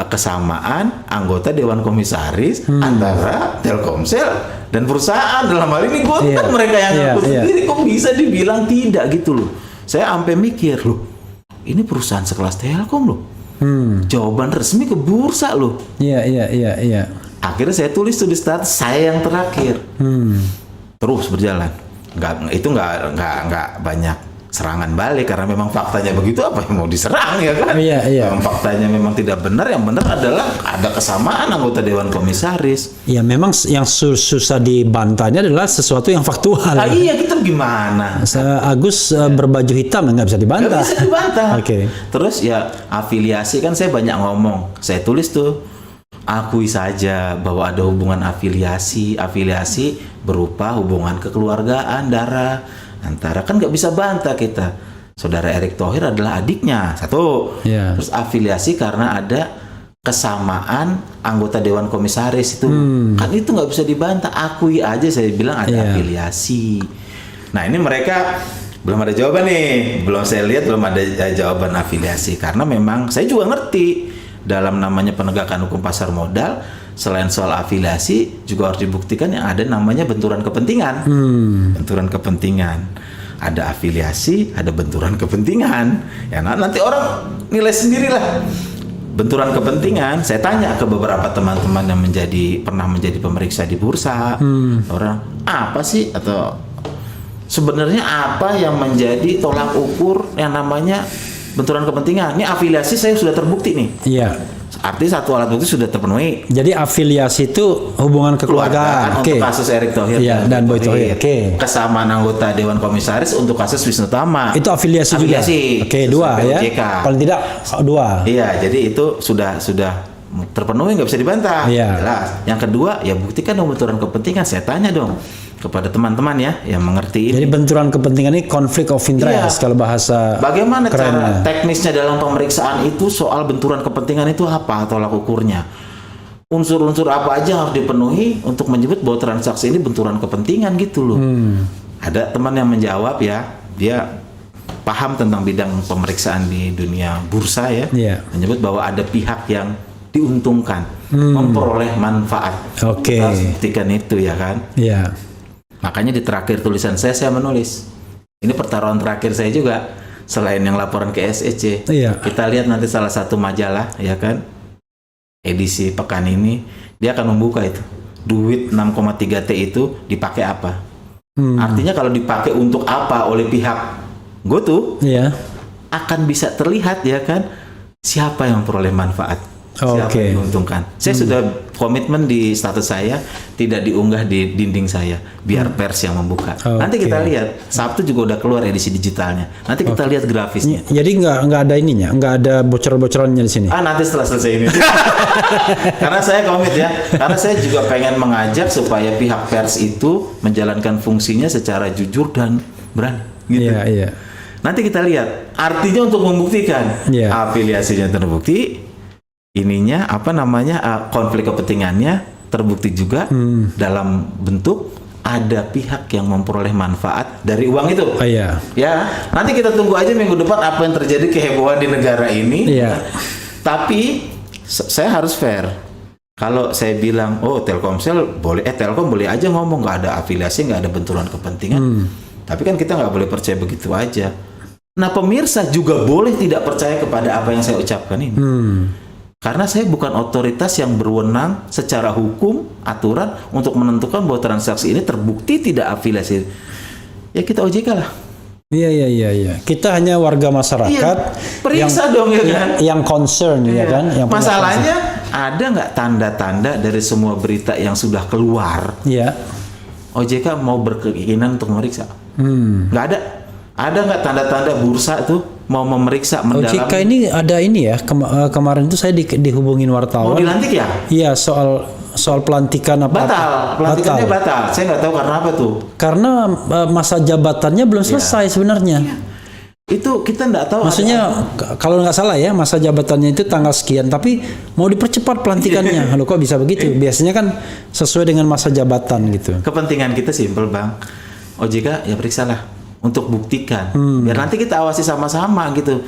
kesamaan anggota dewan komisaris antara Telkomsel dan perusahaan. Dalam hal ini kan mereka yang ngaku sendiri. Kok bisa dibilang tidak gitu loh? Saya sampai mikir loh, ini perusahaan sekelas Telkom loh. Jawaban resmi ke bursa loh. Iya. Akhirnya saya tulis di status saya yang terakhir. Terus berjalan. Nggak banyak serangan balik karena memang faktanya begitu, apa yang mau diserang ya kan? Memang faktanya memang tidak benar, yang benar adalah ada kesamaan anggota dewan komisaris. Ya memang yang susah dibantahnya adalah sesuatu yang faktual. Iya, kita gimana? Agus berbaju hitam nggak bisa dibantah. Nggak bisa dibantah. Oke. Terus ya afiliasi kan saya banyak ngomong, saya tulis tuh, akui saja bahwa ada hubungan afiliasi berupa hubungan kekeluargaan darah. Antara kan nggak bisa bantah kita. Saudara Erick Thohir adalah adiknya, 1. Terus afiliasi karena ada kesamaan anggota dewan komisaris itu. Kan itu nggak bisa dibantah. Akui aja, saya bilang ada afiliasi. Nah ini mereka belum ada jawaban nih. Belum saya lihat belum ada jawaban afiliasi. Karena memang saya juga ngerti dalam namanya penegakan hukum pasar modal, selain soal afiliasi juga harus dibuktikan yang ada namanya benturan kepentingan. Benturan kepentingan. Ada afiliasi, ada benturan kepentingan. Ya nanti orang nilai sendirilah. Benturan kepentingan, saya tanya ke beberapa teman-teman yang pernah menjadi pemeriksa di bursa. Orang, apa sih atau sebenarnya apa yang menjadi tolak ukur yang namanya benturan kepentingan? Ini afiliasi saya sudah terbukti nih. artinya satu alat bukti sudah terpenuhi. Jadi afiliasi itu hubungan kekeluargaan. Untuk kasus Erick Thohir dan Boy Thohir. Kesamaan anggota Dewan Komisaris untuk kasus Wisnu Tama. Itu afiliasi juga. Oke, 2 ya. OJK. Paling tidak 2. Iya, jadi itu sudah terpenuhi, nggak bisa dibantah. Iya. Jelas. Yang kedua, ya buktikan dong benturan kepentingan. Saya tanya dong kepada teman-teman ya yang mengerti ini. Jadi benturan kepentingan ini konflik of interest kalau bahasa bagaimana kerennya. cara teknisnya dalam pemeriksaan itu soal benturan kepentingan itu apa tolak ukurnya? Unsur-unsur apa aja harus dipenuhi untuk menyebut bahwa transaksi ini benturan kepentingan gitu loh. Ada teman yang menjawab ya, dia paham tentang bidang pemeriksaan di dunia bursa ya, menyebut bahwa ada pihak yang diuntungkan, memperoleh manfaat. Oke. Harus buktikan itu ya kan? Iya. Makanya di terakhir tulisan saya menulis. Ini pertaruhan terakhir saya juga. Selain yang laporan ke SEC. Iya. Kita lihat nanti salah satu majalah, ya kan? Edisi pekan ini, dia akan membuka itu. Duit 6,3 T itu dipakai apa? Artinya kalau dipakai untuk apa oleh pihak GoTo, akan bisa terlihat ya kan? Siapa yang memperoleh manfaat. Siapa yang diuntungkan. Saya sudah komitmen di status saya tidak diunggah di dinding saya, biar pers yang membuka. Nanti kita lihat, Sabtu juga udah keluar edisi digitalnya. Nanti kita lihat grafisnya. Jadi nggak ada ininya, nggak ada bocor-bocorannya di sini. Nanti setelah selesai ini. Karena saya komit ya, karena saya juga pengen mengajak supaya pihak pers itu menjalankan fungsinya secara jujur dan berani. Gitu. Iya. Nanti kita lihat, artinya untuk membuktikan afiliasinya terbukti. Ininya konflik kepentingannya terbukti juga dalam bentuk ada pihak yang memperoleh manfaat dari uang itu. Ya, nanti kita tunggu aja minggu depan apa yang terjadi kehebohan di negara ini. Tapi saya harus fair. Kalau saya bilang, Telkomsel boleh, Telkom boleh aja ngomong nggak ada afiliasi, nggak ada benturan kepentingan. Tapi kan kita nggak boleh percaya begitu aja. Nah, pemirsa juga boleh tidak percaya kepada apa yang saya ucapkan ini. Karena saya bukan otoritas yang berwenang secara hukum, aturan untuk menentukan bahwa transaksi ini terbukti tidak afiliasi. Ya kita OJK lah. Iya. Kita hanya warga masyarakat. Periksa dong ya kan. Yang concern ya kan. Yang masalahnya ada nggak tanda-tanda dari semua berita yang sudah keluar? OJK mau berkeinginan untuk memeriksa? Nggak ada. Ada nggak tanda-tanda bursa tuh mau memeriksa mendalami? OJK ini ada ini ya, kemarin itu saya dihubungin wartawan. Mau dilantik ya? Iya, soal pelantikan apa? Pelantikannya batal. Saya nggak tahu karena apa tuh. Karena masa jabatannya belum selesai sebenarnya. Itu kita nggak tahu. Maksudnya kalau nggak salah ya, masa jabatannya itu tanggal sekian, tapi mau dipercepat pelantikannya. Loh, kok bisa begitu? Biasanya kan sesuai dengan masa jabatan gitu. Kepentingan kita simpel, Bang. OJK ya periksalah untuk buktikan, biar nanti kita awasi sama-sama gitu.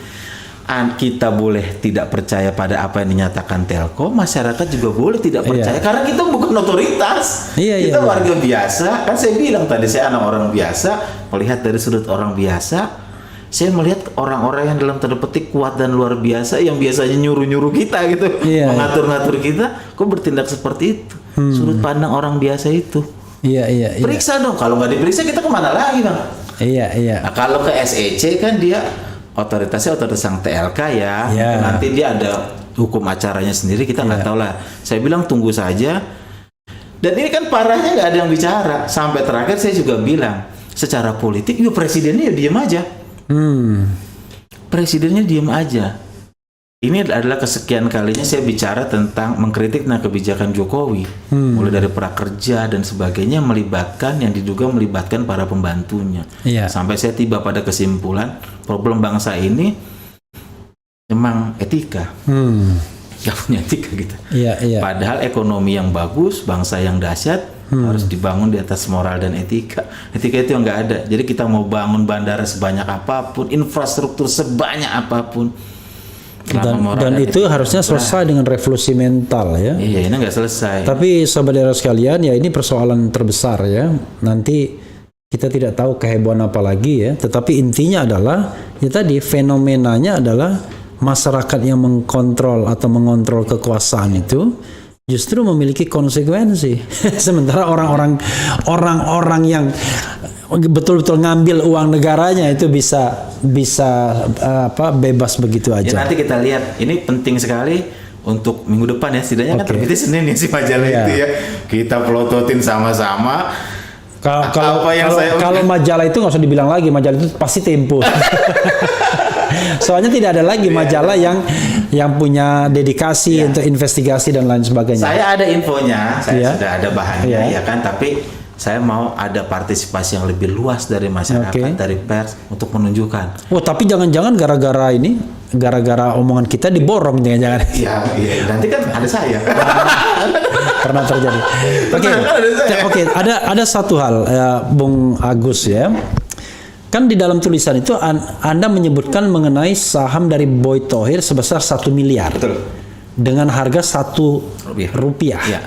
Kita boleh tidak percaya pada apa yang dinyatakan Telkom, masyarakat juga boleh tidak percaya karena kita bukan otoritas. Kita warga biasa. Kan saya bilang tadi saya anak orang biasa, melihat dari sudut orang biasa. Saya melihat orang-orang yang dalam tanda petik kuat dan luar biasa, yang biasanya nyuruh-nyuruh kita gitu, mengatur-ngatur kita, kok bertindak seperti itu. Sudut pandang orang biasa itu. Periksa dong. Kalau nggak diperiksa kita kemana lagi, Bang? Nah, kalau ke SEC kan dia otoritasnya otoritas sang TLK ya. Nanti dia ada hukum acaranya sendiri, kita nggak tahu lah. Saya bilang tunggu saja. Dan ini kan parahnya nggak ada yang bicara. Sampai terakhir saya juga bilang, secara politik, presidennya ya diem aja. Presidennya diem aja. Ini adalah kesekian kalinya saya bicara tentang mengkritik kebijakan Jokowi, mulai dari prakerja dan sebagainya, yang diduga melibatkan para pembantunya. Sampai saya tiba pada kesimpulan problem bangsa ini memang etika, nggak punya etika gitu. Padahal ekonomi yang bagus, bangsa yang dahsyat harus dibangun di atas moral dan etika. Etika itu yang nggak ada. Jadi kita mau bangun bandara sebanyak apapun, infrastruktur sebanyak apapun. Dan itu harusnya selesai dengan revolusi mental ya. Ini nggak selesai. Tapi saudara sekalian, ya ini persoalan terbesar ya. Nanti kita tidak tahu kehebohan apa lagi ya. Tetapi intinya adalah ya tadi fenomenanya adalah masyarakat yang mengkontrol atau mengontrol kekuasaan itu justru memiliki konsekuensi. Sementara orang-orang yang betul-betul ngambil uang negaranya itu bisa bebas begitu aja. Nanti kita lihat, ini penting sekali untuk minggu depan ya, setidaknya kan Oke. terbitnya Senin ya si majalah Iya. itu ya. Kita pelototin sama-sama. Apa yang saya- Kalau majalah itu nggak usah dibilang lagi, majalah itu pasti Tempo. Soalnya tidak ada lagi majalah yang punya dedikasi untuk investigasi dan lain sebagainya. Saya ada infonya, saya Iya. sudah ada bahannya Iya. ya kan, tapi saya mau ada partisipasi yang lebih luas dari masyarakat, Oke. dari pers untuk menunjukkan. Oh, tapi jangan-jangan gara-gara omongan kita diborong jangan-jangan. Iya, nanti kan ada saya. Pernah terjadi. Oke, oke. Ada satu hal, Bung Agus ya. Kan di dalam tulisan itu Anda menyebutkan mengenai saham dari Boy Thohir sebesar 1 miliar. Betul. Dengan harga 1 rupiah. Iya.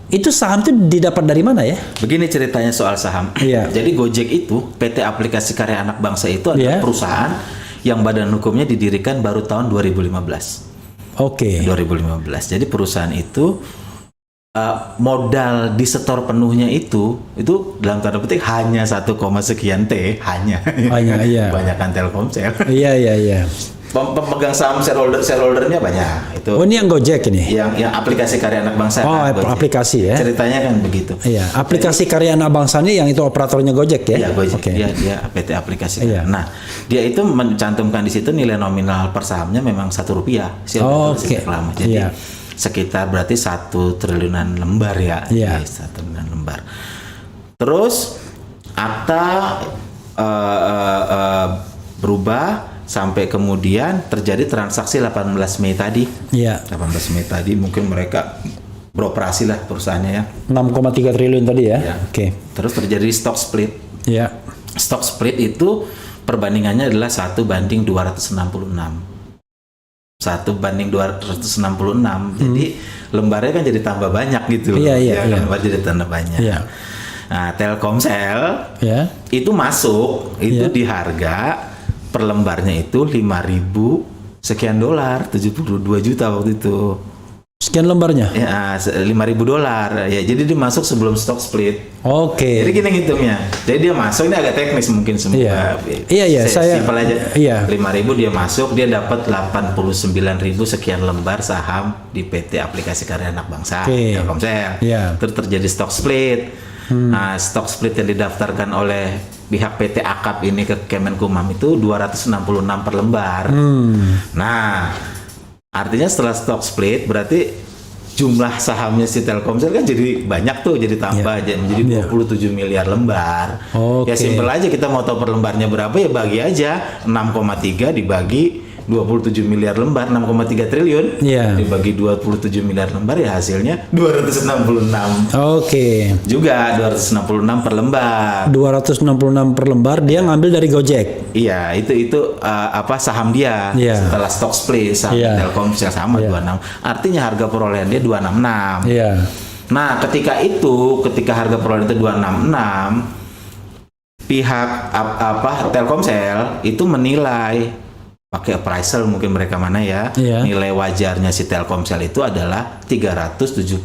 Itu saham itu didapat dari mana ya? Begini ceritanya soal saham. Iya. Jadi Gojek itu, PT Aplikasi Karya Anak Bangsa itu adalah Iya. perusahaan yang badan hukumnya didirikan baru tahun 2015. Oke. 2015. Jadi perusahaan itu modal disetor penuhnya itu dalam tanda petik hanya 1, sekian T, hanya. Hanya, iya. Banyakan Telkomsel. Iya. Pemegang saham shareholdernya banyak. Itu Oh, ini yang Gojek ini. yang aplikasi Karya Anak Bangsa. Oh, kan, Gojek. aplikasi ya. Ceritanya kan begitu. Iya, aplikasi Karya Anak Bangsa ini yang itu operatornya Gojek ya? Iya, Gojek. Oke. Dia PT Aplikasi. Iya. Nah, dia itu mencantumkan di situ nilai nominal per sahamnya memang Rp1. Oh, oke. Reklama. Jadi Iya. sekitar berarti 1 triliunan lembar ya. Iya. 1 triliunan lembar. Terus akta berubah sampai kemudian terjadi transaksi 18 Mei tadi. Iya. 18 Mei tadi mungkin mereka beroperasi lah perusahaannya ya. 6,3 triliun tadi ya? Ya. Oke. Terus terjadi stock split. Iya. Stock split itu perbandingannya adalah 1:266. 1:266. Jadi lembarnya kan jadi tambah banyak gitu loh. Iya, iya, Ya, iya. lembar jadi tambah banyak. Iya. Nah, Telkomsel Ya. itu masuk itu Iya. di harga per lembarnya itu 5.000 sekian dolar, 72 juta waktu itu. Sekian lembarnya? Ya, $5.000 ya. Jadi dia masuk sebelum stock split. Oke. Jadi gini ngitungnya. Jadi dia masuk, ini agak teknis mungkin semua. Iya. Iya, saya simpel aja. iya. 5.000 dia masuk, dia dapat 89.000 sekian lembar saham di PT Aplikasi Karya Anak Bangsa, Oke. Telkomsel. Iya. Terus terjadi stock split. Nah, stock split yang didaftarkan oleh pihak PT Akap ini ke Kemenkumham itu 266 per lembar. Nah, artinya setelah stock split berarti jumlah sahamnya si Telkomsel kan jadi banyak tuh, jadi tambah aja menjadi 27 miliar lembar. Oke. Ya simpel aja, kita mau tahu per lembarnya berapa ya bagi aja 6,3 dibagi 27 miliar lembar, 6,3 triliun Iya. dibagi 27 miliar lembar ya hasilnya 266. Oke. Juga 266 per lembar. 266 per lembar dia ngambil dari Gojek. Iya, itu apa saham dia Iya. setelah stock split saham Iya. Telkomsel sama Iya. 26. Artinya harga perolehan dia 266. Iya. Nah, ketika harga perolehan itu 266, pihak Telkomsel itu menilai pakai appraisal mungkin mereka mana ya. Iya. Nilai wajarnya si Telkomsel itu adalah Rp375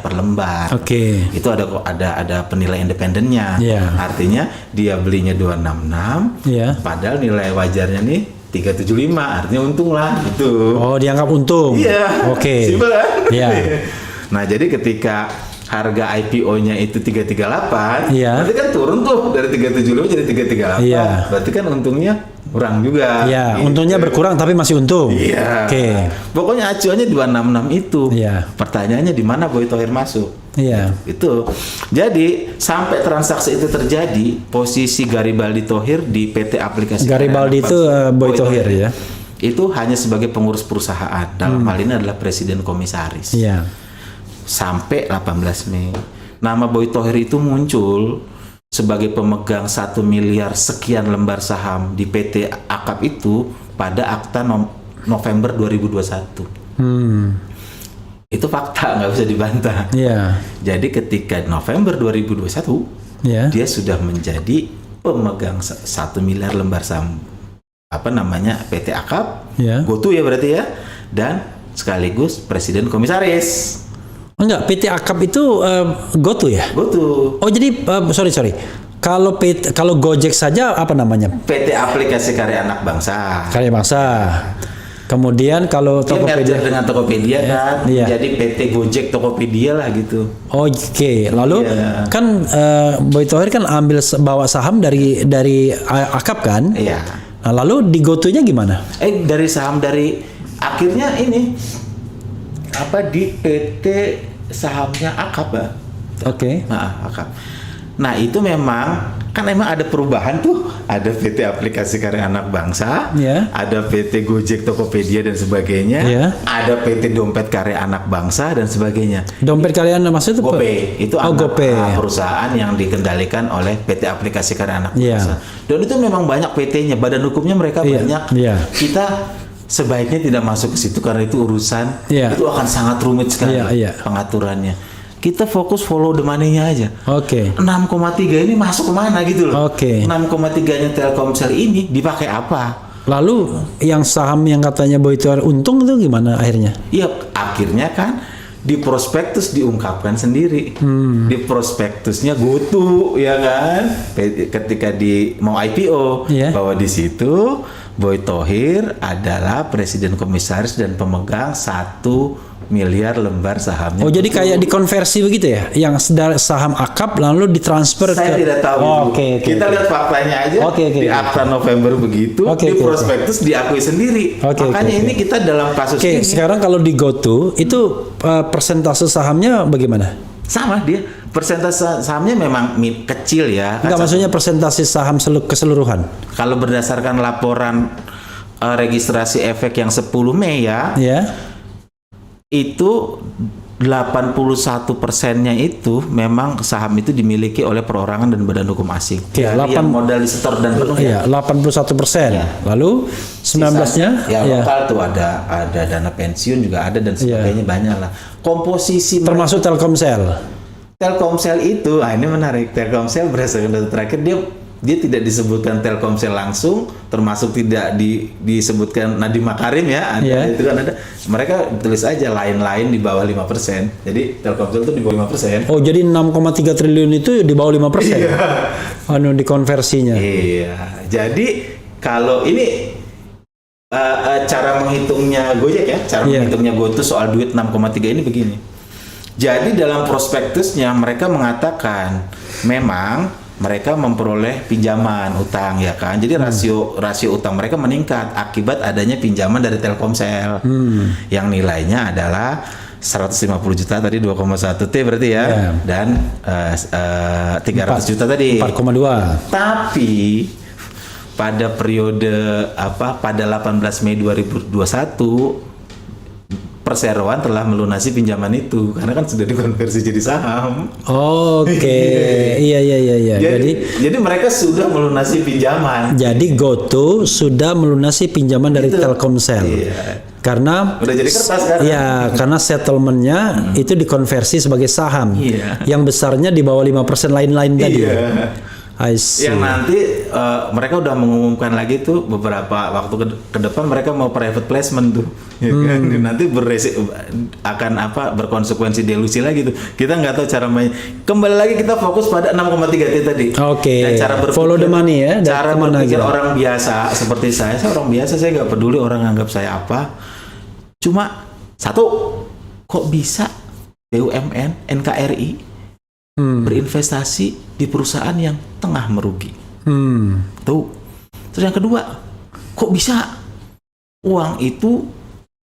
per lembar. Oke. Itu ada penilai independennya. Iya. Artinya dia belinya 266, Iya. padahal nilai wajarnya nih 375, artinya untung lah gitu. Oh, dianggap untung. Iya. Oke. Simpel kan? Iya. Nah, jadi ketika harga IPO-nya itu 338, Iya. berarti kan turun tuh dari 375 jadi 338. Iya. Berarti kan untungnya kurang juga. Iya, Gitu. untungnya berkurang tapi masih untung. Iya. Oke. Pokoknya acuannya 266 itu. Iya. Pertanyaannya di mana Boy Thohir masuk? Iya. Itu. Jadi sampai transaksi itu terjadi, posisi Garibaldi Thohir di PT Aplikasi Garibaldi Karya itu Anak Bangsa, Boy Thohir ya. Itu hanya sebagai pengurus perusahaan. Dalam hal ini adalah presiden komisaris. Iya. Sampai 18 Mei. Nama Boy Thohir itu muncul sebagai pemegang 1 miliar sekian lembar saham di PT Akap itu pada akta November 2021. Itu fakta, nggak bisa dibantah. Iya. Jadi ketika November 2021, Iya. dia sudah menjadi pemegang 1 miliar lembar saham PT Akap, Iya. GoTo ya berarti ya, dan sekaligus presiden komisaris. Enggak, PT Akap itu GoTo ya? GoTo. Oh, jadi sorry. Kalau Gojek saja apa namanya? PT Aplikasi Karya Anak Bangsa. Karya Bangsa. Kemudian kalau Dia merger Tokopedia, dengan Tokopedia kan, Iya. jadi PT Gojek Tokopedia lah gitu. oke. Lalu Iya. kan Boy Thohir kan bawa saham dari Akap kan? Iya. Nah, lalu di GoTo-nya gimana? Dari saham dari akhirnya ini di PT sahamnya Akap ya. Oke. Nah, Akap. Nah itu memang ada perubahan tuh, ada PT Aplikasi Karya Anak Bangsa, Iya. ada PT Gojek Tokopedia dan sebagainya, Iya. ada PT Dompet Karya Anak Bangsa dan sebagainya. Dompet kalian maksud itu? GoPay itu anak GoPay. perusahaan yang dikendalikan oleh PT Aplikasi Karya Anak Iya. Bangsa. Dan itu memang banyak PT-nya, badan hukumnya mereka Iya, banyak. iya. Kita sebaiknya tidak masuk ke situ karena itu urusan, Iya. itu akan sangat rumit sekali Iya, iya. pengaturannya. Kita fokus follow the money-nya aja. Oke. 6,3 ini masuk kemana gitu loh. Oke. 6,3-nya Telkomsel ini dipakai apa? Lalu yang saham yang katanya Boy Thohir untung itu gimana akhirnya? Iya, akhirnya kan di prospektus diungkapkan sendiri. Di prospektusnya GoTo ya kan. Ketika mau IPO Iya. bahwa di situ Boy Thohir adalah presiden komisaris dan pemegang 1 miliar lembar sahamnya. Oh, jadi kayak dikonversi begitu ya? Yang saham Akap lalu ditransfer Saya ke... tidak tahu Oh, itu. oke. Kita lihat faktanya aja. Oke. Di akta November begitu, Oke, di oke, prospektus diakui sendiri. Oke, Makanya oke. ini kita dalam kasus Oke, ini sekarang kalau di GoTo itu persentase sahamnya bagaimana? sama dia. Persentase sahamnya memang kecil ya. Enggak, maksudnya persentase saham keseluruhan. Kalau berdasarkan laporan registrasi efek yang 10 Mei ya, Ya. itu 81%-nya itu memang saham itu dimiliki oleh perorangan dan badan hukum asing. Oke, Dari yang modal disetor dan penuh ya. Iya, 81%. Iya. Lalu 19-nya ya ya. lokal tuh ada dana pensiun juga ada dan sebagainya banyak lah. Komposisi Termasuk Telkomsel. Telkomsel itu, ini menarik. Telkomsel berdasarkan data terakhir dia tidak disebutkan Telkomsel langsung, termasuk tidak disebutkan Nadiem Makarim ya. Iya. Itu kan ada. Mereka tulis aja lain-lain di bawah 5%. Jadi Telkomsel itu di bawah 5%. Oh, jadi 6,3 triliun itu di bawah 5%. Anu dikonversinya. Iya. Jadi kalau ini cara menghitungnya Gojek ya, cara Iya. menghitungnya GoTo soal duit 6,3 ini begini. Jadi dalam prospektusnya mereka mengatakan memang mereka memperoleh pinjaman utang ya kan. Jadi rasio utang mereka meningkat akibat adanya pinjaman dari Telkomsel. Yang nilainya adalah 150 juta tadi 2,1 T berarti ya. Yeah. Dan 300 juta tadi. 4,2. Tapi pada periode pada 18 Mei 2021 Perseroan telah melunasi pinjaman itu karena kan sudah dikonversi jadi saham. Oke. Iya. Jadi mereka sudah melunasi pinjaman. Jadi GoTo sudah melunasi pinjaman dari Telkomsel. Iya. Karena Udah jadi kertas kan? Iya, karena settlementnya itu dikonversi sebagai saham. Iya. Yang besarnya di bawah 5% lain-lain tadi. Iya. I see. Yang nanti mereka udah mengumumkan lagi tuh beberapa waktu ke depan mereka mau private placement tuh, ya kan? Nanti akan berkonsekuensi delusi lagi tuh. Kita nggak tahu cara mainnya. Kembali lagi kita fokus pada 6,3 T tadi. Oke. Dan cara berpikir, Follow the money ya. Cara kemana berpikir aja. orang biasa seperti saya orang biasa, saya nggak peduli orang anggap saya apa. Cuma satu, kok bisa BUMN, NKRI berinvestasi di perusahaan yang tengah merugi. Tuh. Terus yang kedua, kok bisa uang itu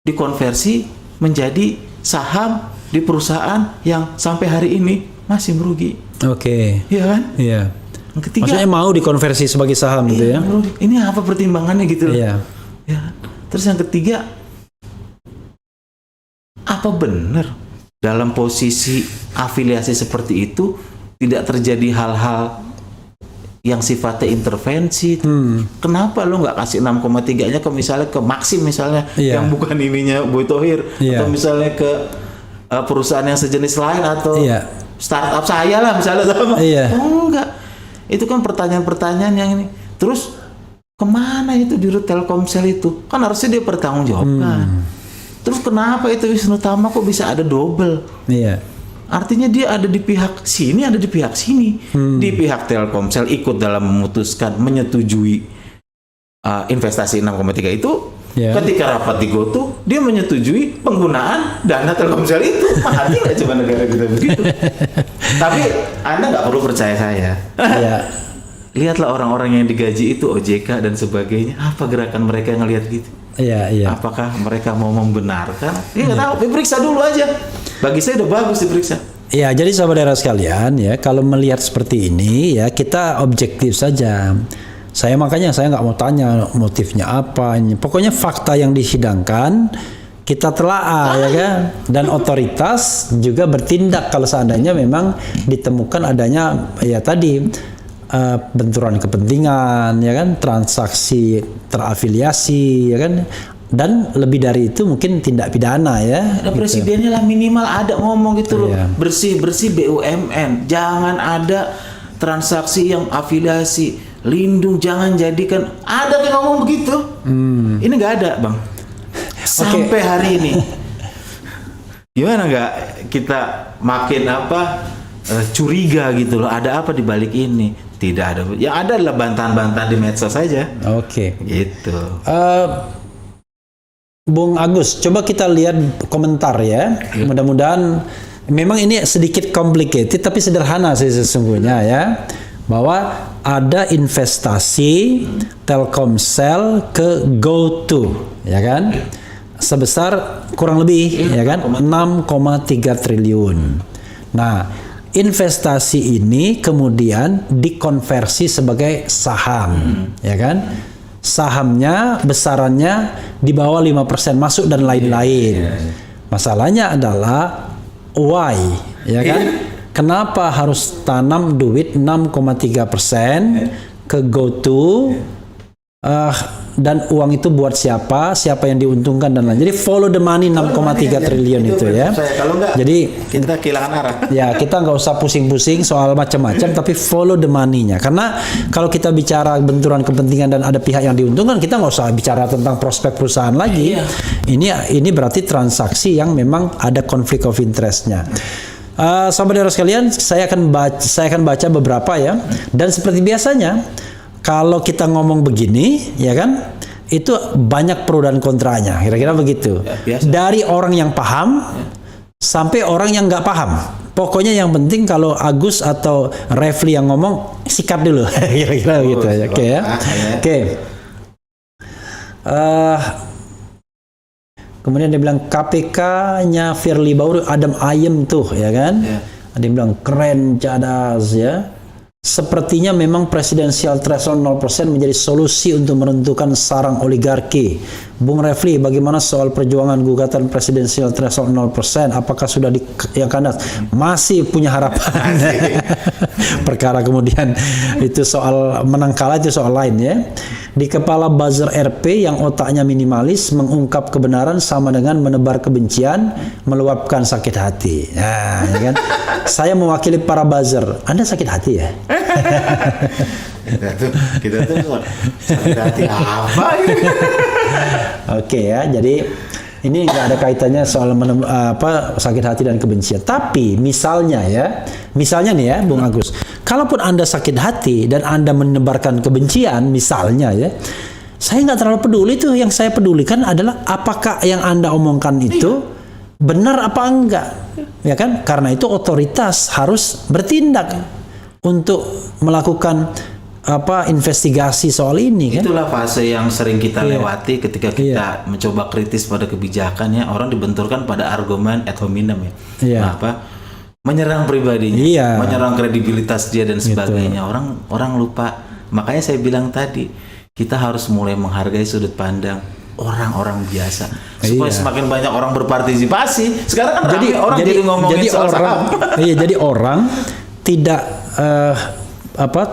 dikonversi menjadi saham di perusahaan yang sampai hari ini masih merugi? Oke. Iya kan? Iya. Yang ketiga, Maksudnya mau dikonversi sebagai saham gitu ya? merugi. Ini apa pertimbangannya gitu? Iya. Ya. Terus yang ketiga, apa benar dalam posisi afiliasi seperti itu tidak terjadi hal-hal yang sifatnya intervensi? Kenapa lo nggak kasih 6,3-nya ke misalnya ke Maxim misalnya, Iya. yang bukan ininya Boy Thohir, Iya. atau misalnya ke perusahaan yang sejenis lain, atau Iya. startup saya lah misalnya, sama. Iya. Oh enggak, itu kan pertanyaan-pertanyaan yang ini. Terus kemana itu di Telkomsel itu? Kan harusnya dia bertanggungjawabkan. Terus kenapa itu Wisnu Tama kok bisa ada double? Iya. Artinya dia ada di pihak sini, ada di pihak sini. Di pihak Telkomsel ikut dalam memutuskan, menyetujui investasi 6,3 itu. Ya. Ketika rapat di GoTo, dia menyetujui penggunaan dana Telkomsel itu. Mati nggak coba negara kita begitu? Tapi Anda nggak perlu percaya saya. Ya. Lihatlah orang-orang yang digaji itu OJK dan sebagainya. Apa gerakan mereka yang ngelihat gitu? Iya, iya. Apakah mereka mau membenarkan? Ya nggak tahu. Diperiksa dulu aja. Bagi saya udah bagus diperiksa. Ya, jadi saudara sekalian ya, kalau melihat seperti ini ya kita objektif saja. Makanya saya nggak mau tanya motifnya apa ini. Pokoknya fakta yang disidangkan kita telaah ya kan, dan otoritas juga bertindak kalau seandainya memang ditemukan adanya ya tadi benturan kepentingan ya kan, transaksi terafiliasi ya kan, dan lebih dari itu mungkin tindak pidana ya. Ada presidennya lah minimal ada ngomong gitu loh. Iya. Bersih-bersih BUMN. Jangan ada transaksi yang afiliasi. Lindung jangan jadikan. Ada yang ngomong begitu. Ini nggak ada, Bang. Sampai hari ini. Gimana nggak kita makin curiga gitu loh. Ada apa di balik ini? Tidak ada. Yang ada adalah bantahan-bantahan di medsos saja. Oke. Gitu. Bung Agus, coba kita lihat komentar ya. Mudah-mudahan memang ini sedikit complicated tapi sederhana sih sesungguhnya ya. Bahwa ada investasi Telkomsel ke GoTo, ya kan? Sebesar kurang lebih ya kan 6,3 triliun. Nah, investasi ini kemudian dikonversi sebagai saham, ya kan? Sahamnya besarannya di bawah 5% masuk dan lain-lain. Masalahnya adalah why, ya kan? Kenapa harus tanam duit 6,3% ke GoTo? Dan uang itu buat siapa yang diuntungkan dan lain. Jadi follow the money 6,3 triliun itu ya. Kalau enggak, jadi kita kehilangan arah. Ya, kita nggak usah pusing-pusing soal macam-macam, tapi follow the money-nya. Karena kalau kita bicara benturan kepentingan dan ada pihak yang diuntungkan, kita nggak usah bicara tentang prospek perusahaan lagi. Ini berarti transaksi yang memang ada konflik of interest-nya. Sahabat sekalian, saya akan baca beberapa ya. Dan seperti biasanya, kalau kita ngomong begini, ya kan, itu banyak pro dan kontranya, kira-kira begitu. Ya, dari orang yang paham sampai orang yang nggak paham. Pokoknya yang penting kalau Agus atau Refli yang ngomong, sikat dulu, kira-kira begitu ya. Oke ya. Oke. Kemudian dia bilang KPK-nya Firly Bahuri adem ayem tuh, ya kan? Ada yang bilang keren, cadas ya. Sepertinya memang presidensial threshold 0% menjadi solusi untuk menentukan sarang oligarki. Bung Refli, bagaimana soal perjuangan gugatan presidensial threshold 0%? Apakah sudah yang kandas? Masih punya harapan. Perkara kemudian itu soal menang kalah itu soal lain ya. Di kepala buzzer RP yang otaknya minimalis mengungkap kebenaran sama dengan menebar kebencian, meluapkan sakit hati. Nah, ya kan? Saya mewakili para buzzer. Anda sakit hati ya? kita tuh sakit hati apa ini? Oke ya, jadi ini nggak ada kaitannya soal sakit hati dan kebencian. Tapi misalnya nih ya, Bung Agus, kalaupun Anda sakit hati dan Anda menebarkan kebencian, misalnya ya, saya nggak terlalu peduli tuh. Yang saya pedulikan adalah apakah yang Anda omongkan itu benar apa enggak, ya kan? Karena itu otoritas harus bertindak untuk melakukan investigasi soal ini kan. Itulah fase yang sering kita lewati ketika kita mencoba kritis pada kebijakannya. Orang dibenturkan pada argumen ad hominem ya. Menyerang pribadinya, menyerang kredibilitas dia dan sebagainya. Orang lupa. Makanya saya bilang tadi, kita harus mulai menghargai sudut pandang orang-orang biasa supaya semakin banyak orang berpartisipasi. Sekarang kan jadi ngomongin soal saham. Jadi orang tidak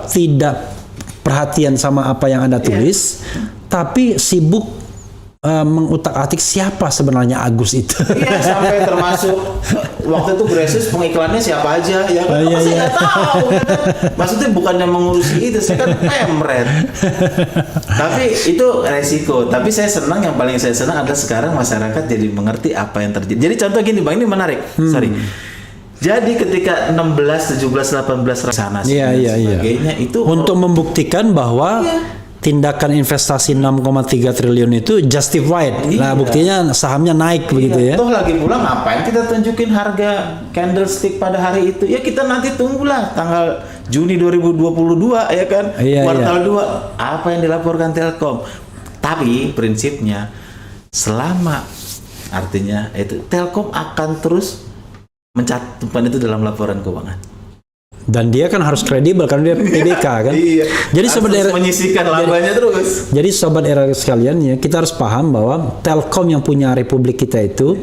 tidak perhatian sama apa yang Anda tulis, tapi sibuk mengutak-atik siapa sebenarnya Agus itu. Iya, sampai termasuk waktu itu Gracious pengiklannya siapa aja ya kan? Saya nggak tahu. Maksudnya bukannya mengurusi itu, saya kan pemret. Tapi itu resiko. Tapi saya senang, yang paling saya senang adalah sekarang masyarakat jadi mengerti apa yang terjadi. Jadi contoh gini Bang, ini menarik. Jadi ketika 16, 17, 18 sana sebagainya itu untuk membuktikan bahwa tindakan investasi 6,3 triliun itu justified. Nah, buktinya sahamnya naik begitu ya. Toh lagi pula ngapain kita tunjukin harga candlestick pada hari itu? Ya kita nanti tunggulah tanggal Juni 2022 ya kan, kuartal 2 apa yang dilaporkan Telkom. Tapi prinsipnya selama artinya itu Telkom akan terus mencantumkan itu dalam laporan keuangan. Dan dia kan harus kredibel karena dia PBK kan. Jadi sobat era menyisihkan labanya terus. Jadi sobat era sekalian ya, kita harus paham bahwa Telkom yang punya Republik kita itu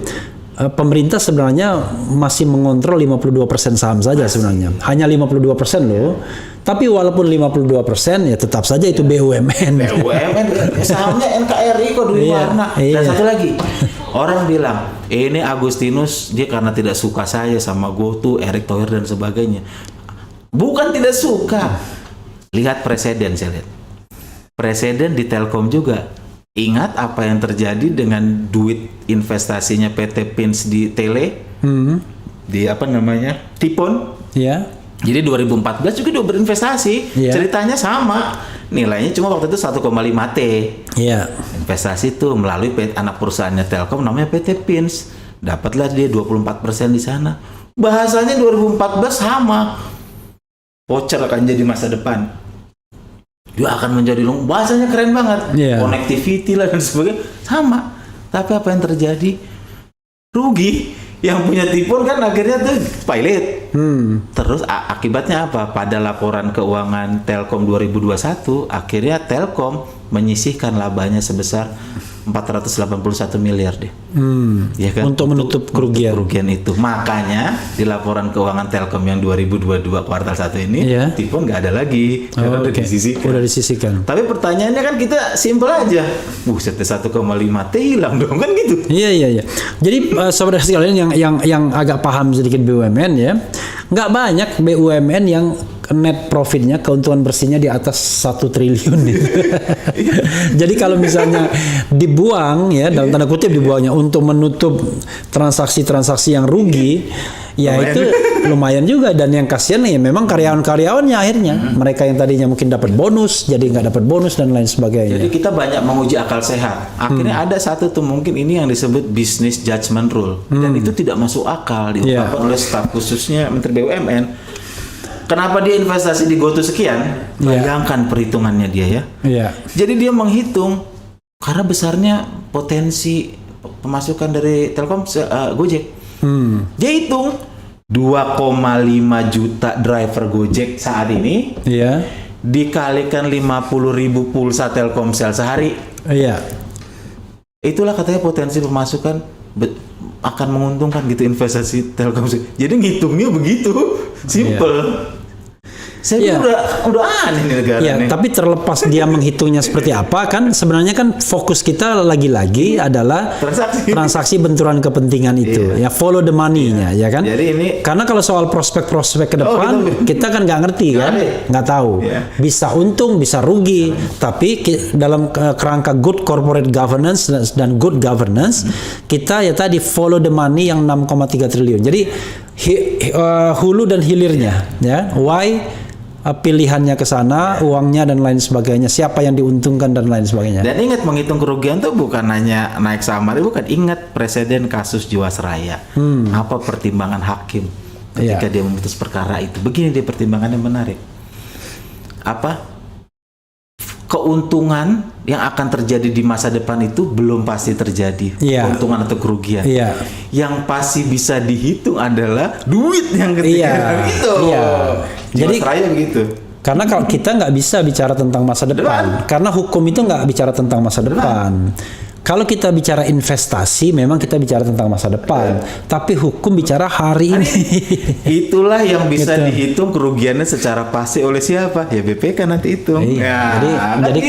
pemerintah sebenarnya masih mengontrol 52% saham saja sebenarnya. Hanya 52% loh. Tapi walaupun 52% ya tetap saja itu BUMN. BUMN sahamnya NKRI kok dulu warna. Dan satu lagi, orang bilang ini Agustinus dia karena tidak suka saya sama GoTo, Erick Thohir dan sebagainya. Bukan tidak suka. Lihat presiden saya lihat. Presiden di Telkom juga. Ingat apa yang terjadi dengan duit investasinya PT Pins di Tele? Di apa namanya? Tipon. Iya. Jadi 2014 juga dia berinvestasi. Ceritanya sama. Nilainya cuma waktu itu 1,5 T. Iya. Investasi itu melalui anak perusahaannya Telkom namanya PT Pins. Dapatlah dia 24% di sana. Bahasanya 2014 sama. Voucher akan jadi masa depan. Dia akan menjadi bahasanya keren banget. Connectivity lah dan sebagainya sama. Tapi apa yang terjadi? Rugi. Yang punya Tipon kan akhirnya tuh pilot. Terus akibatnya apa? Pada laporan keuangan Telkom 2021 akhirnya Telkom menyisihkan labanya sebesar 481 miliar deh. Ya kan? Untuk menutup kerugian itu. Makanya di laporan keuangan Telkom yang 2022 kuartal 1 ini Tipon nggak ada lagi karena udah disisihkan. Tapi pertanyaannya kan kita simpel aja. Buset 1,5 T hilang dong kan gitu. Iya. Jadi saudara sekalian yang agak paham sedikit BUMN ya, nggak banyak BUMN yang net profitnya, keuntungan bersihnya di atas 1 triliun gitu. Jadi kalau misalnya dibuang ya, dalam tanda kutip dibuangnya untuk menutup transaksi-transaksi yang rugi, ya lumayan. Itu lumayan juga. Dan yang kasihan ya memang karyawan-karyawannya akhirnya. Mereka yang tadinya mungkin dapat bonus, jadi nggak dapat bonus dan lain sebagainya. Jadi kita banyak menguji akal sehat. Akhirnya ada satu tuh mungkin ini yang disebut business judgment rule. Dan itu tidak masuk akal diungkapkan oleh staf khususnya Menteri BUMN. Kenapa dia investasi di GoTo sekian? Bayangkan perhitungannya dia ya. Jadi dia menghitung karena besarnya potensi pemasukan dari Telkom Gojek. Dia hitung 2,5 juta driver Gojek saat ini. Dikalikan 50.000 pulsa Telkomsel sehari. Itulah katanya potensi pemasukan akan menguntungkan gitu investasi Telkomsel. Jadi ngitungnya begitu, simple. Saya udah aneh nih negara nih. Tapi terlepas dia menghitungnya seperti apa kan, sebenarnya kan fokus kita lagi-lagi adalah transaksi benturan kepentingan itu. Ya follow the money-nya ya kan. Jadi ini karena kalau soal prospek-prospek ke depan kita kan nggak ngerti kan, nggak tahu. Bisa untung, bisa rugi. Tapi dalam kerangka good corporate governance dan good governance, kita ya tadi follow the money yang 6,3 triliun. Jadi hulu dan hilirnya ya. Why pilihannya ke sana, uangnya dan lain sebagainya, siapa yang diuntungkan dan lain sebagainya. Dan ingat menghitung kerugian tuh bukan hanya naik samar, bukan. Ingat presiden kasus Jiwasraya. Apa pertimbangan hakim ketika dia memutus perkara itu? Begini dia pertimbangannya menarik. Apa? Keuntungan yang akan terjadi di masa depan itu belum pasti terjadi. Keuntungan atau kerugian. Yang pasti bisa dihitung adalah duit yang ketika gitu. Jadi Jiwasraya begitu. Karena kalau kita nggak bisa bicara tentang masa depan, karena hukum itu nggak bicara tentang masa depan. Kalau kita bicara investasi, memang kita bicara tentang masa depan. Tapi hukum bicara hari ini. Itulah yang bisa dihitung kerugiannya secara pasti oleh siapa? Ya BPK nanti hitung. Jadi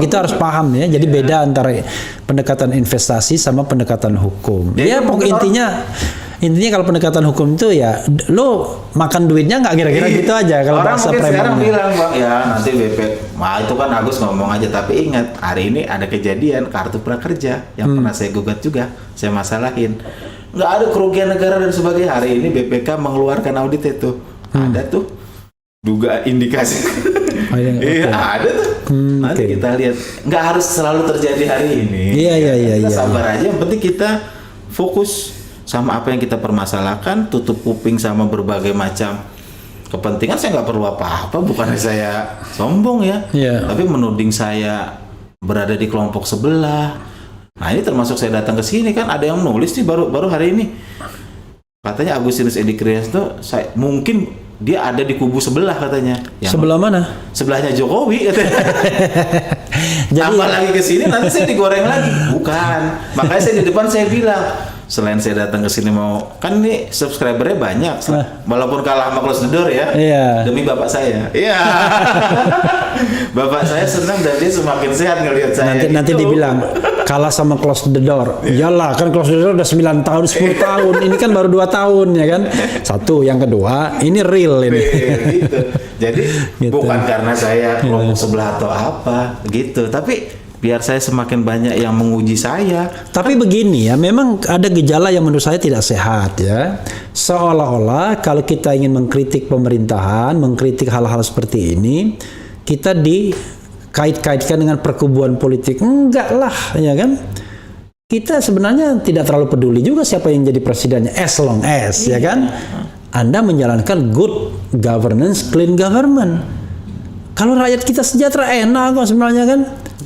kita harus paham ya. Jadi beda antara pendekatan investasi sama pendekatan hukum. Ya pokoknya intinya kalau pendekatan hukum itu ya lo makan duitnya nggak kira-kira gitu aja kalau orang bahasa mungkin sekarang premannya. bilang Bang ya nanti BP itu kan Agus ngomong aja, tapi ingat hari ini ada kejadian kartu prakerja yang pernah saya gugat juga, saya masalahin nggak ada kerugian negara dan sebagainya. Hari ini BPK mengeluarkan audit itu ada tuh duga indikasi Iya, ada tuh. Nanti kita lihat. Nggak harus selalu terjadi hari ini. Iya. Kita sabar aja. Yang penting kita fokus sama apa yang kita permasalahkan, tutup kuping sama berbagai macam kepentingan. Saya nggak perlu apa-apa, bukannya saya sombong ya. Iya. Tapi menuding saya berada di kelompok sebelah. Nah ini termasuk saya datang ke sini kan, ada yang nulis nih baru hari ini. Katanya Agustinus Edi Krianto, mungkin dia ada di kubu sebelah katanya. Sebelah mana? Sebelahnya Jokowi katanya. Jadi tambah lagi ke sini nanti saya digoreng lagi. Bukan. Makanya saya di depan saya bilang, selain saya datang ke sini mau, kan nih subscribernya banyak, walaupun kalah sama Close the Door ya. Iya. Demi bapak saya. Iya. Bapak saya senang dan dia semakin sehat ngelihat saya. Nanti gitu. dibilang kalah sama Close the Door. Iyalah, kan Close the Door udah 9 tahun, 10 tahun. Ini kan baru 2 tahun ya kan. Satu, yang kedua, ini real ini. Gitu. Jadi Gitu. bukan karena saya kelompok sebelah atau apa gitu, tapi biar saya semakin banyak yang menguji saya. Tapi begini ya, memang ada gejala yang menurut saya tidak sehat ya. Seolah-olah kalau kita ingin mengkritik pemerintahan, mengkritik hal-hal seperti ini, kita dikait-kaitkan dengan perkubuan politik. Enggak lah, ya kan? Kita sebenarnya tidak terlalu peduli juga siapa yang jadi presidennya, as long as, ya kan? Anda menjalankan good governance, clean government. Kalau rakyat kita sejahtera enak kok sebenarnya kan.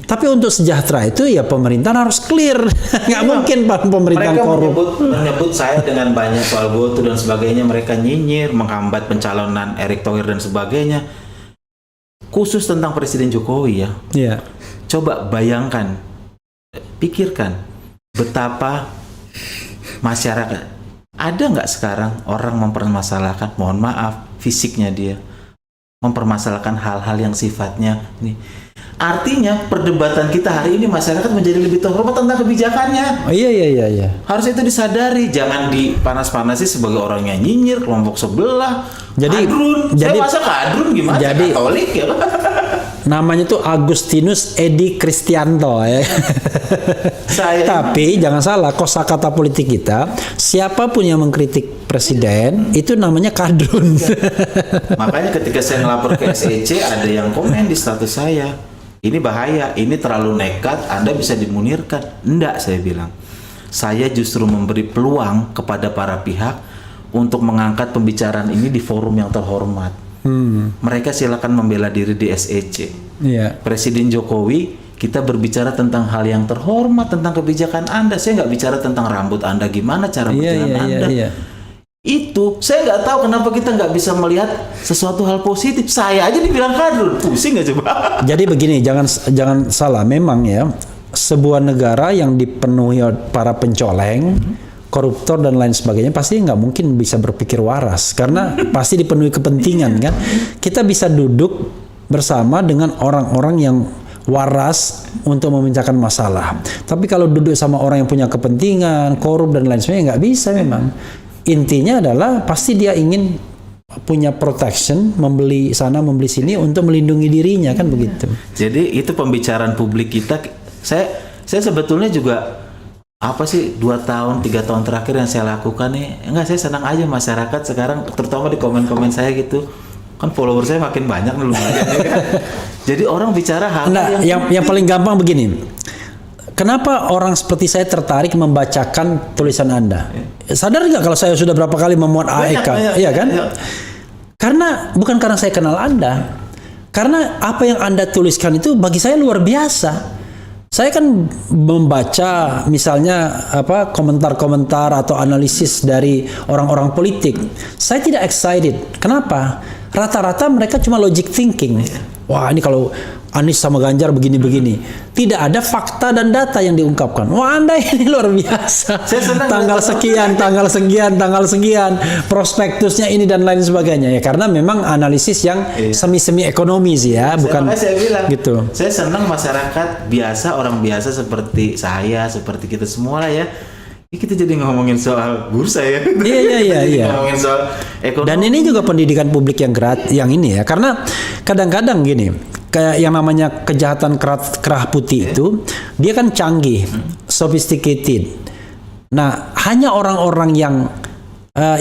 Tapi untuk sejahtera itu ya pemerintahan harus clear. Nggak mungkin pemerintahan Mereka korup. menyebut saya dengan banyak soal GoTo dan sebagainya. Mereka nyinyir, menghambat pencalonan Erick Thohir dan sebagainya. Khusus tentang Presiden Jokowi ya. Iya. Coba bayangkan, pikirkan betapa masyarakat. Ada nggak sekarang orang mempermasalahkan, mohon maaf, fisiknya dia, mempermasalahkan hal-hal yang sifatnya ini. Artinya perdebatan kita hari ini masyarakat menjadi lebih terhormat tentang kebijakannya. Oh, iya. Harus itu disadari, jangan dipanas-panasi sebagai orang yang nyinyir kelompok sebelah. Kadrun, saya masa kadrun gimana? Jadi, Katolik ya. Namanya tuh Agustinus Edi Kristianto ya. Tapi jangan salah, kosakata politik kita, siapapun yang mengkritik presiden itu namanya kadrun. Makanya ketika saya ngelapor ke SEC, ada yang komen di status saya, ini bahaya, ini terlalu nekat, Anda bisa dimunirkan. Enggak, saya bilang. Saya justru memberi peluang kepada para pihak untuk mengangkat pembicaraan ini di forum yang terhormat. Mereka silakan membela diri di SEC. Iya. Presiden Jokowi, kita berbicara tentang hal yang terhormat, tentang kebijakan Anda. Saya nggak bicara tentang rambut Anda, gimana cara berjalan Anda. Iya. Itu, saya nggak tahu kenapa kita nggak bisa melihat sesuatu hal positif. Saya aja dibilang kadrun, pusing nggak coba? Jadi begini, jangan salah, memang ya, sebuah negara yang dipenuhi para pencoleng, koruptor dan lain sebagainya pasti nggak mungkin bisa berpikir waras karena pasti dipenuhi kepentingan kan. Kita bisa duduk bersama dengan orang-orang yang waras untuk memecahkan masalah. Tapi kalau duduk sama orang yang punya kepentingan, korup dan lain sebagainya nggak bisa memang. Intinya adalah pasti dia ingin punya protection, membeli sana membeli sini untuk melindungi dirinya kan begitu. Jadi itu pembicaraan publik kita. Saya sebetulnya juga apa sih 2 tahun 3 tahun terakhir yang saya lakukan nih, enggak, saya senang aja masyarakat sekarang, terutama di komen-komen saya gitu kan, follower saya makin banyak nih lumayan ya kan? Jadi orang bicara hal yang paling gampang begini, kenapa orang seperti saya tertarik membacakan tulisan Anda? Sadar nggak kalau saya sudah berapa kali memuat AEK, iya kan? Karena bukan karena saya kenal Anda, karena apa yang Anda tuliskan itu bagi saya luar biasa. Saya kan membaca misalnya komentar-komentar atau analisis dari orang-orang politik. Saya tidak excited. Kenapa? Rata-rata mereka cuma logic thinking. Wah, ini kalau Anies sama Ganjar begini-begini. Tidak ada fakta dan data yang diungkapkan. Wah, Anda ini luar biasa. Tanggal sekian, prospektusnya ini dan lain sebagainya ya. Karena memang analisis yang semi-semi ekonomi sih ya, bukan saya bilang, gitu. Saya senang masyarakat biasa, orang biasa seperti saya, seperti kita semua lah ya. Ini kita jadi ngomongin soal bursa ya. Iya. Ngomongin soal ekonomi. Dan ini juga pendidikan publik yang ini ya. Karena kadang-kadang gini, kayak yang namanya kejahatan kerah putih itu, dia kan canggih, sophisticated. Nah, hanya orang-orang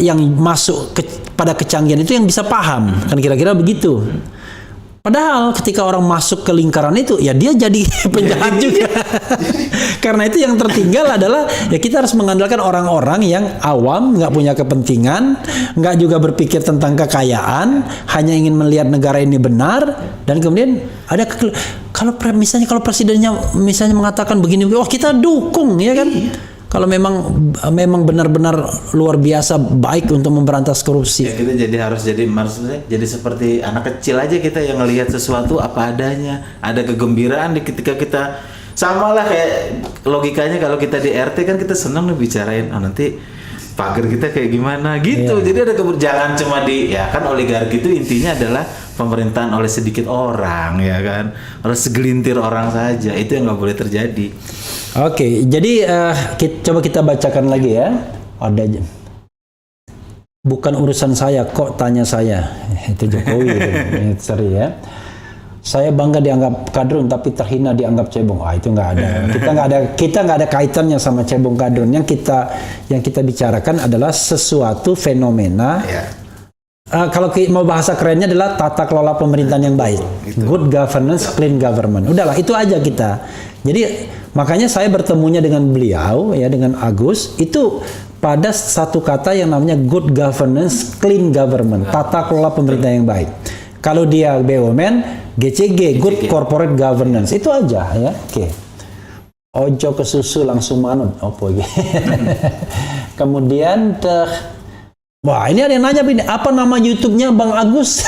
yang masuk pada kecanggihan itu yang bisa paham, kan kira-kira begitu. Padahal ketika orang masuk ke lingkaran itu, ya dia jadi penjahat juga. Karena itu yang tertinggal adalah ya kita harus mengandalkan orang-orang yang awam, nggak punya kepentingan, nggak juga berpikir tentang kekayaan, hanya ingin melihat negara ini benar, dan kemudian ada misalnya kalau presidennya misalnya mengatakan begini, oh kita dukung, ya kan? Kalau memang benar-benar luar biasa baik untuk memberantas korupsi. Ya kita maksudnya jadi seperti anak kecil aja, kita yang ngelihat sesuatu apa adanya. Ada kegembiraan ketika kita sama lah kayak logikanya kalau kita di RT kan kita senang nih bicarain nanti pagar kita kayak gimana gitu. Jadi ada jangan cuma ya kan oligarki itu intinya adalah pemerintahan oleh sedikit orang, ya kan, oleh segelintir orang saja. Itu yang nggak boleh terjadi. Oke, jadi coba kita bacakan lagi ya. Ada bukan urusan saya kok tanya saya. Itu Jokowi itu. Sorry ya. Saya bangga dianggap kadrun tapi terhina dianggap cebong. Itu nggak ada. Kita nggak ada kaitannya sama cebong kadrun. Yang kita bicarakan adalah sesuatu fenomena. Kalau mau bahasa kerennya adalah tata kelola pemerintahan yang baik. Good governance, clean government. Udahlah, itu aja kita. Jadi makanya saya bertemunya dengan beliau ya, dengan Agus itu pada satu kata yang namanya good governance, clean government, tata kelola pemerintahan yang baik. Kalau dia BUMN, GCG, good corporate governance, itu aja ya. Oke. Ojo ke susu langsung manut, opo gitu. Kemudian wah, ini ada yang nanya apa nama YouTube-nya Bang Agus?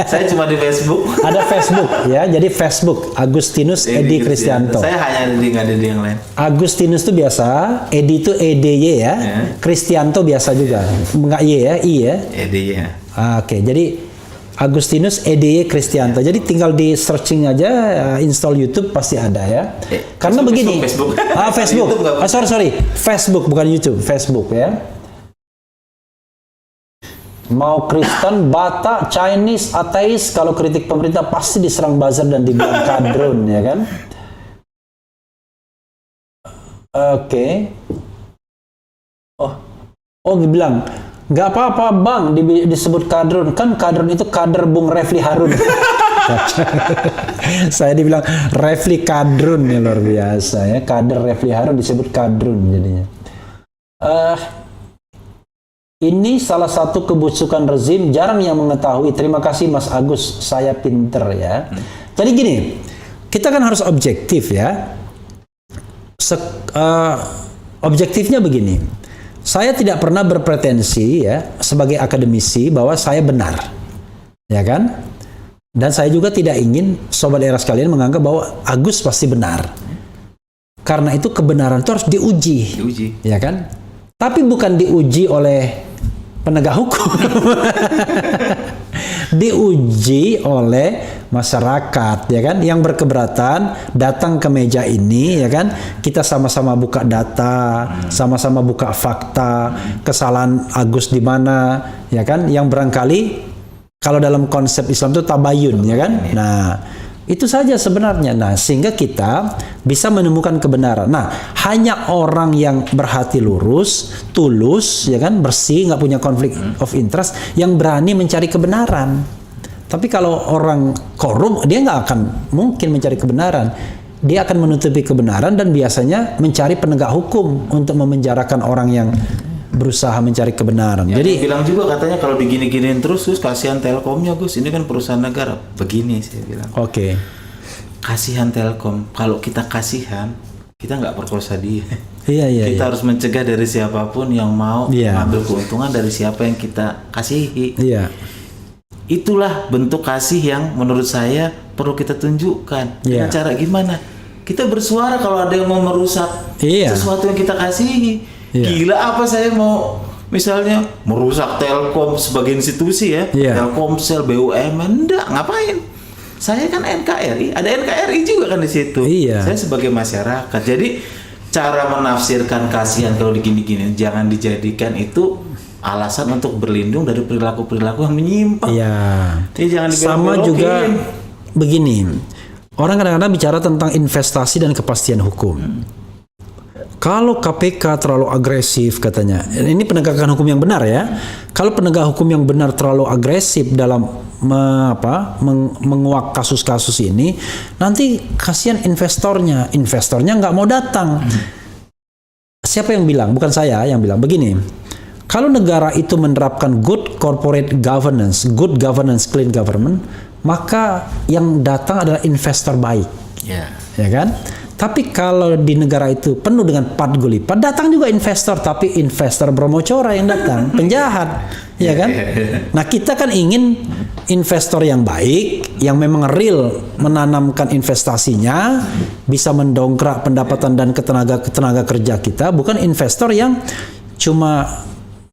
Saya cuma di Facebook. Ada Facebook ya, jadi Facebook Agustinus Edi Kristianto. Saya hanya nggak ada di yang lain. Agustinus itu biasa, Edi itu EDY ya, Kristianto biasa juga, nggak Y ya, I ya. EDY. Oke, jadi Agustinus EDY Kristianto. Jadi tinggal di searching aja, install YouTube pasti ada ya. Karena begini. Facebook. Facebook. Sorry, Facebook bukan YouTube, Facebook ya. Mau Kristen, Batak, Chinese, ateis, kalau kritik pemerintah pasti diserang buzzer dan dibilang kadrun, ya kan? Oke. Oh, dibilang nggak apa-apa bang disebut kadrun, kan kadrun itu kader Bung Refli Harun. Saya dibilang Refli kadrun, ya luar biasa ya, kader Refli Harun disebut kadrun jadinya. Ini salah satu kebusukan rezim, jarang yang mengetahui. Terima kasih Mas Agus, saya pinter ya. Jadi gini, kita kan harus objektif ya. Objektifnya begini, saya tidak pernah berpretensi ya sebagai akademisi bahwa saya benar, ya kan? Dan saya juga tidak ingin sobat era sekalian menganggap bahwa Agus pasti benar. Karena itu kebenaran itu harus diuji, ya kan? Tapi bukan diuji oleh penegak hukum, diuji oleh masyarakat, ya kan, yang berkeberatan datang ke meja ini, ya kan, kita sama-sama buka data, sama-sama buka fakta, kesalahan Agus di mana, ya kan, yang barangkali kalau dalam konsep Islam itu tabayun, ya kan, nah itu saja sebenarnya. Nah, sehingga kita bisa menemukan kebenaran. Nah, hanya orang yang berhati lurus, tulus, ya kan, bersih, nggak punya konflik of interest, yang berani mencari kebenaran. Tapi kalau orang korup, dia nggak akan mungkin mencari kebenaran. Dia akan menutupi kebenaran dan biasanya mencari penegak hukum untuk memenjarakan orang yang berusaha mencari kebenaran. Ya, jadi bilang juga katanya kalau digini-giniin terus kasihan Telkomnya Gus, ini kan perusahaan negara. Begini saya bilang. Oke. Kasihan Telkom. Kalau kita kasihan, kita nggak perkosa dia. Iya. Kita harus mencegah dari siapapun yang mau mengambil keuntungan dari siapa yang kita kasihi. Iya. Itulah bentuk kasih yang menurut saya perlu kita tunjukkan. Dengan cara gimana? Kita bersuara kalau ada yang mau merusak sesuatu yang kita kasihi. Gila apa saya mau misalnya merusak Telkom sebagai institusi ya, Telkomsel, BUMN, enggak, ngapain? Saya kan NKRI, ada NKRI juga kan di situ. Saya sebagai masyarakat. Jadi cara menafsirkan kasihan kalau digini-gini jangan dijadikan itu alasan untuk berlindung dari perilaku-perilaku yang menyimpang. Jangan sama juga begini. Orang kadang-kadang bicara tentang investasi dan kepastian hukum. kalau KPK terlalu agresif katanya, ini penegakan hukum yang benar ya. Kalau penegak hukum yang benar terlalu agresif dalam menguak kasus-kasus ini, nanti kasihan investornya nggak mau datang. Siapa yang bilang? Bukan saya yang bilang. Begini, kalau negara itu menerapkan good corporate governance, good governance, clean government, maka yang datang adalah investor baik, ya kan? Tapi kalau di negara itu penuh dengan pat gulipat, datang juga investor, tapi investor bromocora yang datang, penjahat, ya kan? Nah, kita kan ingin investor yang baik, yang memang real menanamkan investasinya, bisa mendongkrak pendapatan dan ketenaga kerja kita, bukan investor yang cuma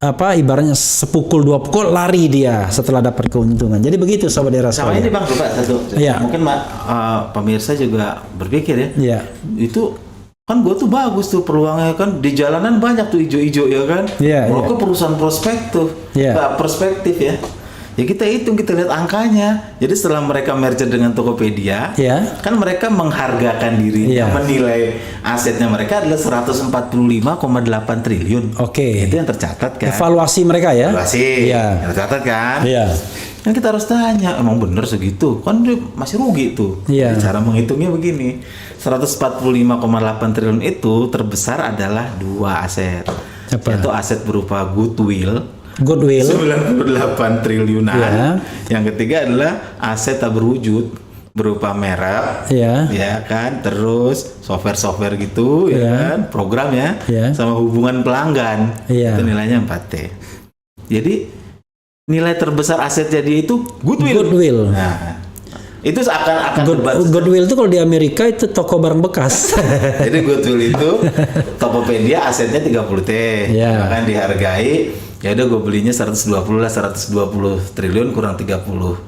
ibaratnya sepukul dua pukul lari dia setelah dapat keuntungan. Jadi begitu sobat era Sama sekalian. ini Bang, coba satu. Ya. Mungkin pemirsa juga berpikir ya. Iya. Itu kan gue tuh bagus tuh peluangnya kan di jalanan banyak tuh ijo-ijo ya kan. Iya, Mereka perusahaan perspektif ya. Ya kita hitung, kita lihat angkanya. Jadi setelah mereka merger dengan Tokopedia, kan mereka menghargakan dirinya, menilai asetnya mereka adalah 145,8 triliun. Oke. Itu yang tercatat kan. Evaluasi mereka ya. Yang tercatat kan. Iya. Kan kita harus tanya, emang bener segitu? Kan dia masih rugi tuh. Iya. Cara menghitungnya begini, 145,8 triliun itu terbesar adalah dua aset. Apa? Yaitu aset berupa goodwill 98 triliunan. Ya. Yang ketiga adalah aset tak berwujud berupa merek, ya kan, terus software gitu, ya kan, program ya, sama hubungan pelanggan, itu nilainya 4T. Jadi nilai terbesar aset jadi itu goodwill. Nah, itu akan goodwill itu kalau di Amerika itu toko barang bekas. Jadi goodwill itu Tokopedia asetnya 30T, kan dihargai. Ya udah gue belinya 120 triliun kurang 30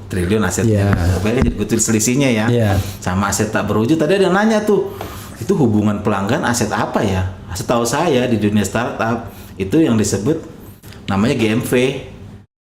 triliun asetnya. Jadi goodwill selisihnya ya. Sama aset tak berwujud. Tadi ada yang nanya tuh, itu hubungan pelanggan aset apa ya? Setahu saya di dunia startup itu yang disebut namanya GMV,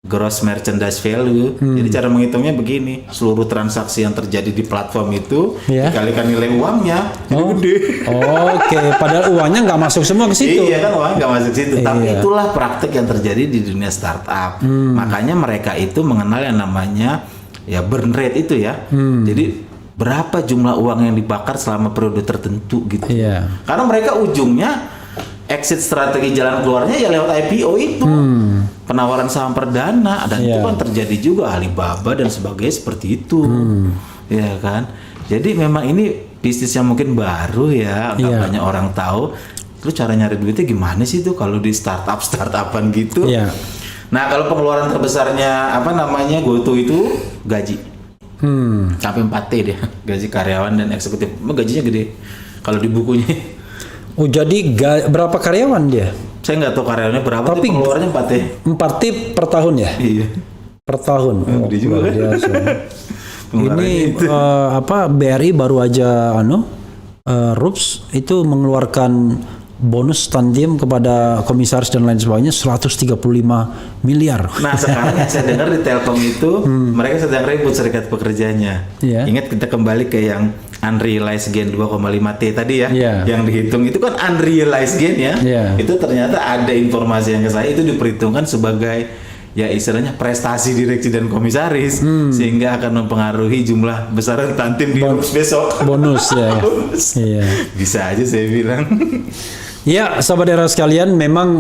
Gross Merchandise Value. Jadi cara menghitungnya begini, seluruh transaksi yang terjadi di platform itu dikalikan nilai uangnya, jadi gede. Oke, padahal uangnya nggak masuk semua ke situ. Iya kan, uangnya nggak masuk situ. Tapi itulah praktek yang terjadi di dunia startup. Makanya mereka itu mengenal yang namanya ya burn rate itu ya. Jadi berapa jumlah uang yang dibakar selama periode tertentu gitu. Karena mereka ujungnya exit strategi jalan keluarnya ya lewat IPO itu. Penawaran saham perdana, dan itu kan terjadi juga Alibaba dan sebagainya seperti itu, ya kan. Jadi memang ini bisnis yang mungkin baru ya, nggak banyak orang tahu. Lu cara nyari duitnya gimana sih tuh kalau di startupan gitu? Nah kalau pengeluaran terbesarnya GoTo itu gaji, sampai 4T deh, gaji karyawan dan eksekutif. Gajinya gede kalau di bukunya. Oh jadi berapa karyawan dia? Saya nggak tahu karyawannya berapa, tapi pengeluarannya 4T. 4T per tahun ya? Iya. Per tahun. Gede juga kan? Ini BRI baru aja RUPS itu mengeluarkan bonus tantium kepada komisaris dan lain sebagainya 135 miliar. Nah sekarang yang saya dengar di Telkom itu mereka sedang ribut serikat pekerjanya. Ingat kita kembali ke yang unrealized gain 2,5T tadi ya, yang dihitung itu kan unrealized gain ya. Itu ternyata ada informasi yang ke saya itu diperhitungkan sebagai ya istilahnya prestasi direksi dan komisaris, sehingga akan mempengaruhi jumlah besaran tantim di besok. Bonus ya. Bisa aja saya bilang. Ya, sobat era sekalian, memang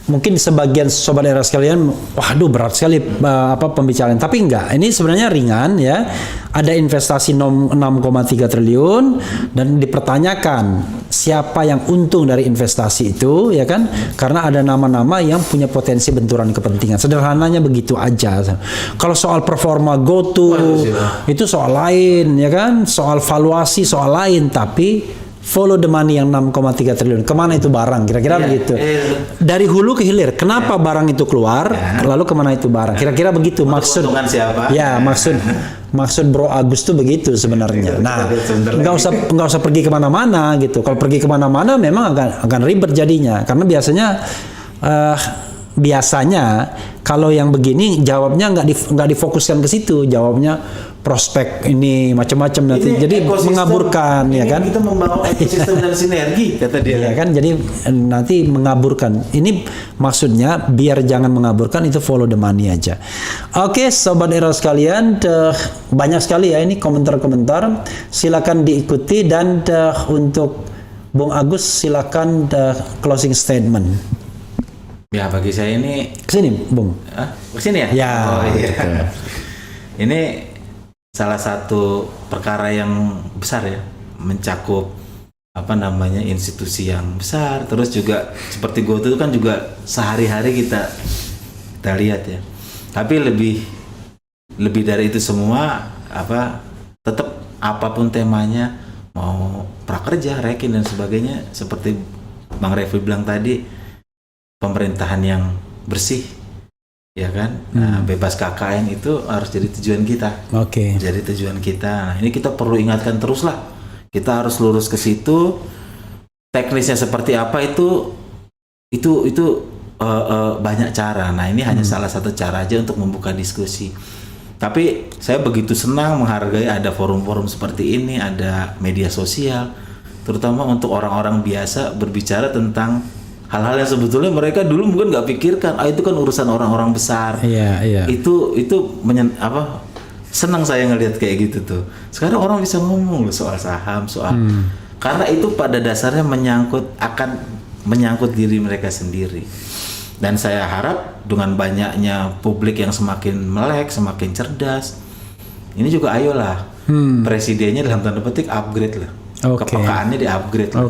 mungkin sebagian sobat era sekalian, waduh berat sekali pembicaraan. Tapi enggak, ini sebenarnya ringan ya. Ada investasi 6,3 triliun dan dipertanyakan siapa yang untung dari investasi itu, ya kan? Karena ada nama-nama yang punya potensi benturan kepentingan. Sederhananya begitu aja. Kalau soal performa GoTo itu soal lain, ya kan? Soal valuasi soal lain, tapi follow the money yang 6,3 triliun. Kemana itu barang? Kira-kira begitu. Dari hulu ke hilir. Kenapa barang itu keluar? Lalu kemana itu barang? Kira-kira begitu. Maksud siapa? Ya, maksud Bro Agus tuh begitu sebenarnya. Nah, nggak usah pergi kemana-mana gitu. Kalau pergi kemana-mana memang akan ribet jadinya. Karena biasanya kalau yang begini jawabnya nggak difokuskan ke situ. Jawabnya prospek ini macam-macam nanti. Ini Jadi ekosistem, mengaburkan ya ini kan. kita membangun ekosistem dan sinergi kata dia. Ya kan, jadi nanti mengaburkan. Ini maksudnya biar jangan mengaburkan, itu follow the money aja. Oke, sobat era sekalian, banyak sekali ya ini komentar-komentar. Silakan diikuti dan untuk Bung Agus silakan closing statement. Ya bagi saya ini Kesini, Bung. kesini ya? Ya. Oh, iya. Betul. Ini salah satu perkara yang besar ya, mencakup institusi yang besar, terus juga seperti GoTo itu kan juga sehari-hari kita lihat ya. Tapi lebih dari itu semua tetap apapun temanya, mau prakerja, rekin dan sebagainya, seperti Bang Refli bilang tadi, pemerintahan yang bersih ya kan. Nah, bebas KKN itu harus jadi tujuan kita. Oke. Jadi tujuan kita. Nah, ini kita perlu ingatkan terus lah. Kita harus lurus ke situ. Teknisnya seperti apa itu banyak cara. Nah, ini hanya salah satu cara aja untuk membuka diskusi. Tapi saya begitu senang menghargai ada forum-forum seperti ini, ada media sosial, terutama untuk orang-orang biasa berbicara tentang hal-hal yang sebetulnya mereka dulu mungkin nggak pikirkan. Itu kan urusan orang-orang besar. Iya. Itu senang saya ngelihat kayak gitu tuh. Sekarang orang bisa ngomong loh soal saham, karena itu pada dasarnya menyangkut diri mereka sendiri. Dan saya harap dengan banyaknya publik yang semakin melek, semakin cerdas, ini juga ayolah presidennya dalam tanda petik upgrade lah. Kepekaannya di upgrade lah.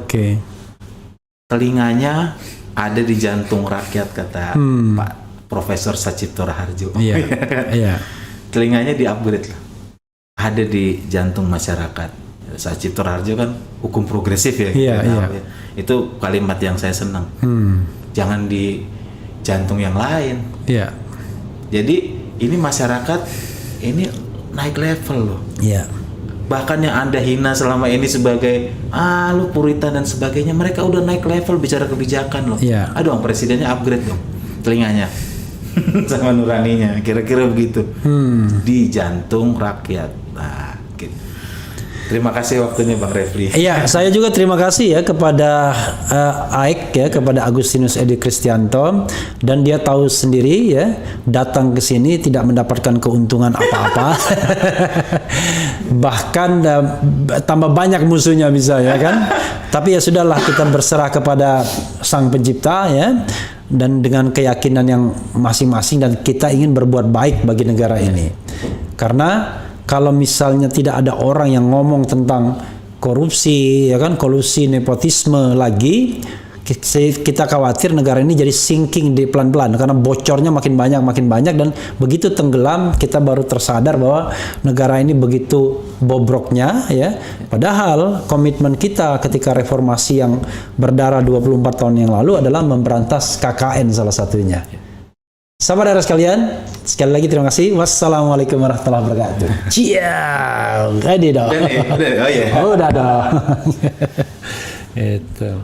Telinganya ada di jantung rakyat kata Pak Profesor Sacipto Raharjo. Iya. Telinganya di upgrade lah. Ada di jantung masyarakat. Sacipto Raharjo kan hukum progresif ya. Iya. Itu kalimat yang saya senang. Jangan di jantung yang lain. Iya. Jadi ini masyarakat ini naik level loh. Iya. Bahkan yang Anda hina selama ini sebagai lu puritan dan sebagainya, mereka udah naik level bicara kebijakan loh. Iya. Aduh, presidennya upgrade dong telinganya sama nuraninya, kira-kira begitu. Di jantung rakyat. Nah, gitu. Terima kasih waktunya Bang Refli. Iya, saya juga terima kasih ya kepada Aik ya, kepada Agustinus Edi Kristianto, dan dia tahu sendiri ya, datang ke sini tidak mendapatkan keuntungan apa-apa. Bahkan tambah banyak musuhnya bisa ya kan. Tapi ya sudahlah, kita berserah kepada Sang Pencipta ya, dan dengan keyakinan yang masing-masing, dan kita ingin berbuat baik bagi negara ini. Karena kalau misalnya tidak ada orang yang ngomong tentang korupsi, ya kan, kolusi, nepotisme lagi, kita khawatir negara ini jadi sinking di pelan-pelan karena bocornya makin banyak, dan begitu tenggelam kita baru tersadar bahwa negara ini begitu bobroknya ya. Padahal komitmen kita ketika reformasi yang berdarah 24 tahun yang lalu adalah memberantas KKN salah satunya. Sahabat daerah sekalian, sekali lagi terima kasih. Wassalamualaikum warahmatullahi wabarakatuh. Ciao. Ready dong. Udah dong. Udah dong. Itu.